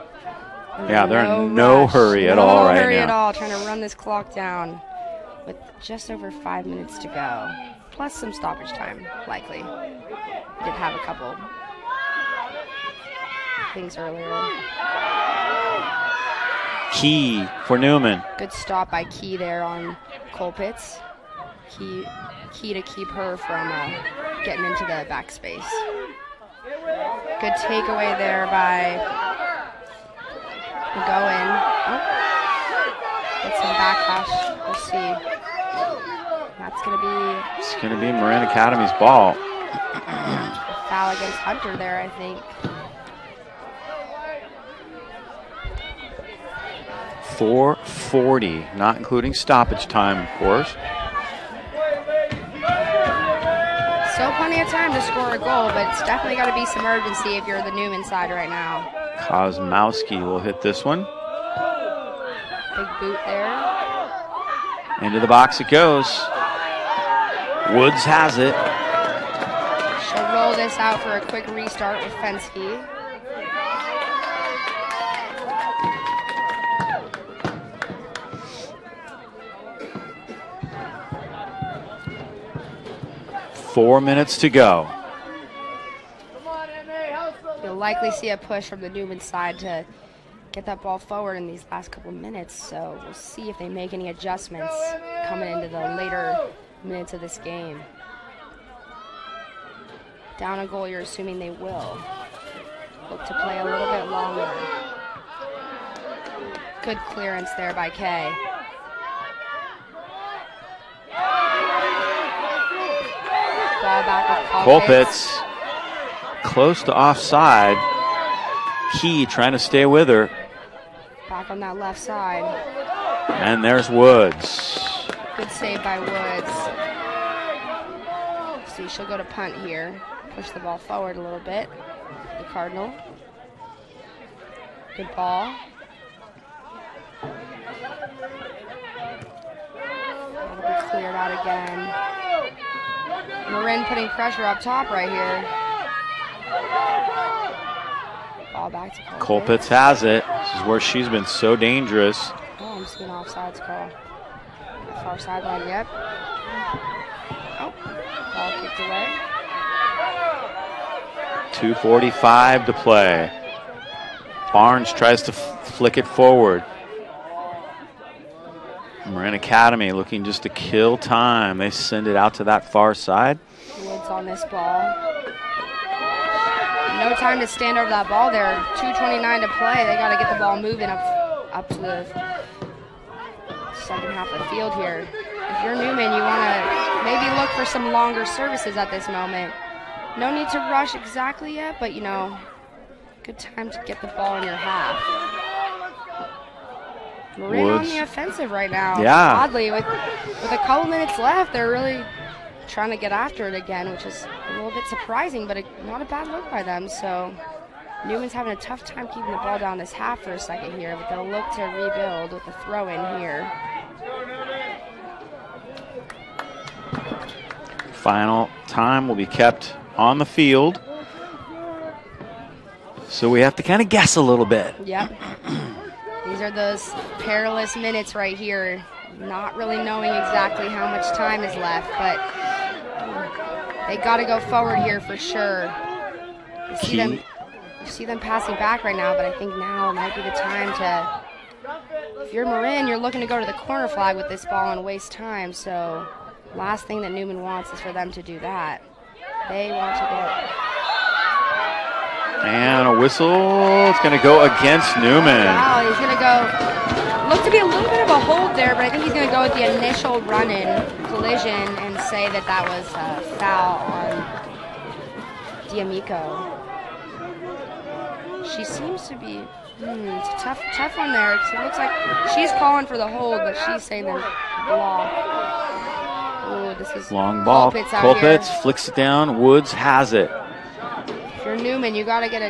Speaker 1: Yeah, they're in no hurry at all right now.
Speaker 2: No hurry at all, trying to run this clock down with just over 5 minutes to go, plus some stoppage time, likely. Did have a couple things earlier.
Speaker 1: Key for Newman.
Speaker 2: Good stop by Key there on Colpitz. Key to keep her from getting into the backspace. Good takeaway there by McGowan. Get some backlash. We'll see. That's going to be
Speaker 1: Marin Academy's ball.
Speaker 2: A foul against Hunter there, I think.
Speaker 1: 4:40, not including stoppage time, of course.
Speaker 2: Still plenty of time to score a goal, but it's definitely got to be some urgency if you're the Newman side right now.
Speaker 1: Kozmowski will hit this one.
Speaker 2: Big boot there.
Speaker 1: Into the box it goes. Woods has it.
Speaker 2: She'll roll this out for a quick restart with Fensky.
Speaker 1: Four minutes to go.
Speaker 2: You'll likely see a push from the Newman side to get that ball forward in these last couple minutes, so we'll see if they make any adjustments coming into the later minutes of this game. Down a goal, you're assuming they will. Look to play a little bit longer. Good clearance there by Kay. Ball back with
Speaker 1: Colpitz close to offside. Key trying to stay with her.
Speaker 2: Back on that left side.
Speaker 1: And there's Woods.
Speaker 2: Good save by Woods. See, she'll go to punt here. Push the ball forward a little bit. The Cardinal. Good ball. cleared out again. Marin putting pressure up top right here. Ball back to
Speaker 1: Colpitts has it. This is where she's been so dangerous.
Speaker 2: Oh, I'm seeing offsides call. Far sideline, yep. Oh, ball kicked away.
Speaker 1: 2:45 to play. Barnes tries to flick it forward. Marin Academy looking just to kill time. They send it out to that far side.
Speaker 2: Woods on this ball. No time to stand over that ball there. 2:29 to play. They got to get the ball moving up to the second half of the field here. If you're Newman, you want to maybe look for some longer services at this moment. No need to rush exactly yet, but, you know, good time to get the ball in your half. Marin on the offensive right now.
Speaker 1: Yeah.
Speaker 2: Oddly, with a couple minutes left, they're really trying to get after it again, which is a little bit surprising, but not a bad look by them. So Newman's having a tough time keeping the ball down this half for a second here, but they'll look to rebuild with the throw in here.
Speaker 1: Final time will be kept on the field. So we have to kind of guess a little bit.
Speaker 2: Yep. These are those perilous minutes right here. Not really knowing exactly how much time is left, but they got to go forward here for sure. You see them passing back right now, but I think now might be the time to. If you're Marin, you're looking to go to the corner flag with this ball and waste time. So last thing that Newman wants is for them to do that. They want to get.
Speaker 1: And a whistle. It's going to go against Newman.
Speaker 2: Wow, he's going to go. Looked to be a little bit of a hold there, but I think he's going to go with the initial run-in collision and say that that was a foul on D'Amico. She seems to be. It's a tough one there. It looks like she's calling for the hold, but she's saying the block. Oh, this is
Speaker 1: long ball. Colpitts flicks it down. Woods has it.
Speaker 2: If you're Newman, you gotta get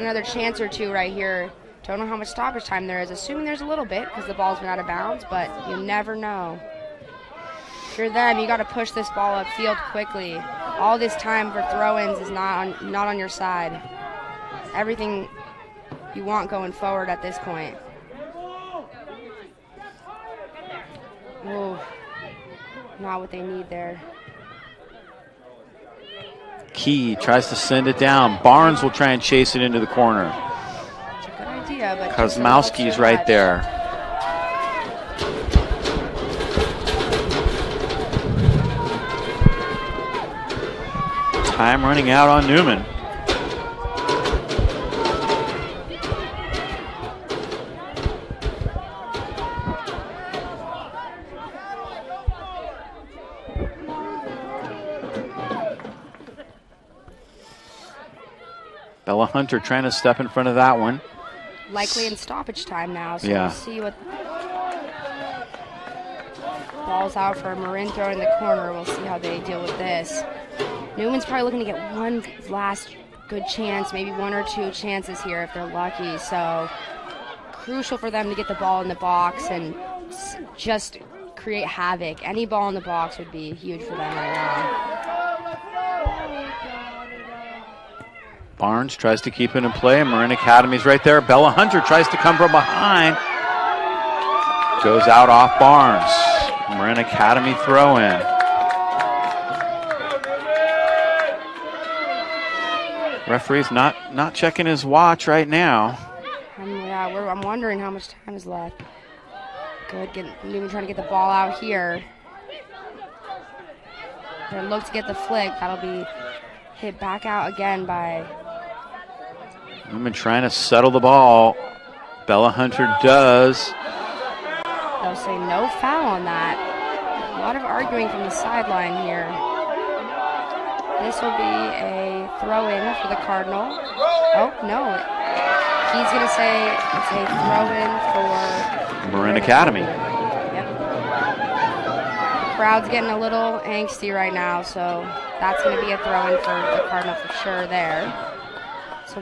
Speaker 2: another chance or two right here. Don't know how much stoppage time there is. Assuming there's a little bit because the ball's been out of bounds, but you never know. If you're them, you gotta push this ball upfield quickly. All this time for throw-ins is not on your side. Everything you want going forward at this point. Ooh, not what they need there.
Speaker 1: Key tries to send it down. Barnes will try and chase it into the corner.
Speaker 2: It's a good idea, but
Speaker 1: Kosmowski's right there. Time running out on Newman. Bella Hunter trying to step in front of that one.
Speaker 2: Likely in stoppage time now, so
Speaker 1: yeah.
Speaker 2: We'll see what. Ball's out for Marin throwing the corner. We'll see how they deal with this. Newman's probably looking to get one last good chance, maybe one or two chances here if they're lucky. So crucial for them to get the ball in the box and just create havoc. Any ball in the box would be huge for them right now.
Speaker 1: Barnes tries to keep it in play. Marin Academy's right there. Bella Hunter tries to come from behind. Goes out off Barnes. Marin Academy throw in. Referee's not checking his watch right now.
Speaker 2: I'm wondering how much time is left. Good, Newman trying to get the ball out here. They'll look to get the flick. That'll be hit back out again by.
Speaker 1: Newman trying to settle the ball. Bella Hunter does.
Speaker 2: They'll say no foul on that. A lot of arguing from the sideline here. This will be a throw-in for the Cardinal. Oh, no. He's going to say it's a throw-in for
Speaker 1: Marin Academy.
Speaker 2: Yep. The crowd's getting a little angsty right now, so that's going to be a throw-in for the Cardinal for sure there. So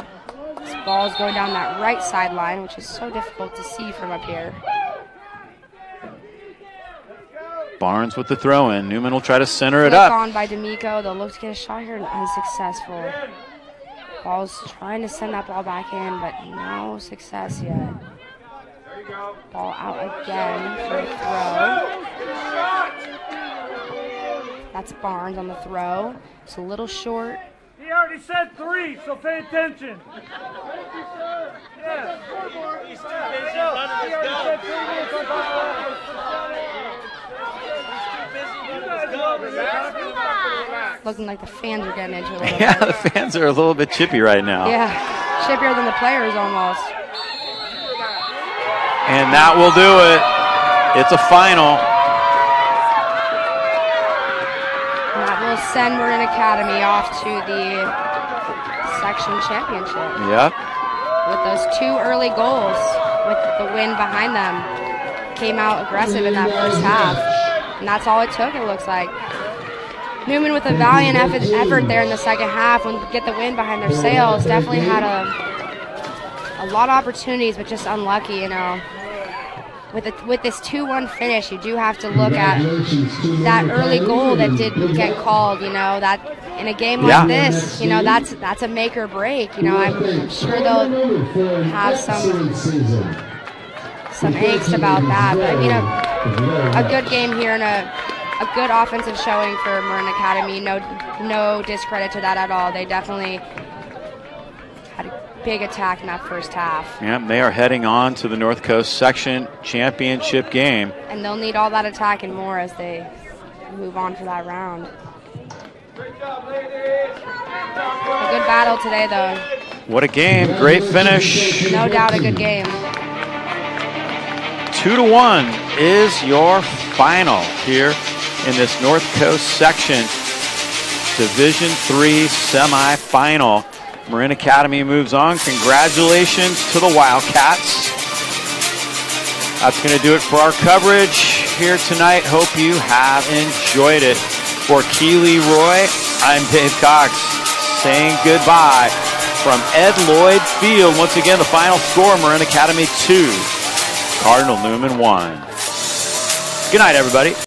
Speaker 2: this ball is going down that right sideline, which is so difficult to see from up here.
Speaker 1: Barnes with the throw in. Newman will try to center it
Speaker 2: Flick
Speaker 1: up.
Speaker 2: on by D'Amico. They'll look to get a shot here and unsuccessful. Ball's trying to send that ball back in, but no success yet. Ball out again for a throw. That's Barnes on the throw. It's a little short.
Speaker 3: He already said 3, so pay attention.
Speaker 2: Looking like the fans are getting into it a little
Speaker 1: Yeah,
Speaker 2: bit.
Speaker 1: the fans are a little bit chippy right now.
Speaker 2: Yeah, chippier than the players almost.
Speaker 1: And that will do it. It's a final.
Speaker 2: And that will send Marin Academy off to the section championship.
Speaker 1: Yep.
Speaker 2: With those 2 early goals, with the win behind them. Came out aggressive in that first half. And that's all it took, it looks like. Newman with a valiant effort there in the second half and get the win behind their sails. Definitely had a lot of opportunities, but just unlucky, you know. With this 2-1 finish, you do have to look at that early goal that did get called, you know, that in a game like this, you know, that's a make or break. You know, I'm sure they'll have some angst about that. But, you know, a good game here and a good offensive showing for Marin Academy. No discredit to that at all. They definitely had a big attack in that first half.
Speaker 1: Yeah, they are heading on to the North Coast Section Championship game.
Speaker 2: And they'll need all that attack and more as they move on to that round. A good battle today, though.
Speaker 1: What a game. Great finish.
Speaker 2: No doubt a good game.
Speaker 1: 2-1 is your final here in this North Coast Section Division III semifinal. Marin Academy moves on. Congratulations to the Wildcats. That's going to do it for our coverage here tonight. Hope you have enjoyed it. For Keely Roy, I'm Dave Cox saying goodbye from Ed Lloyd Field. Once again, the final score, Marin Academy 2, Cardinal Newman 1. Good night, everybody.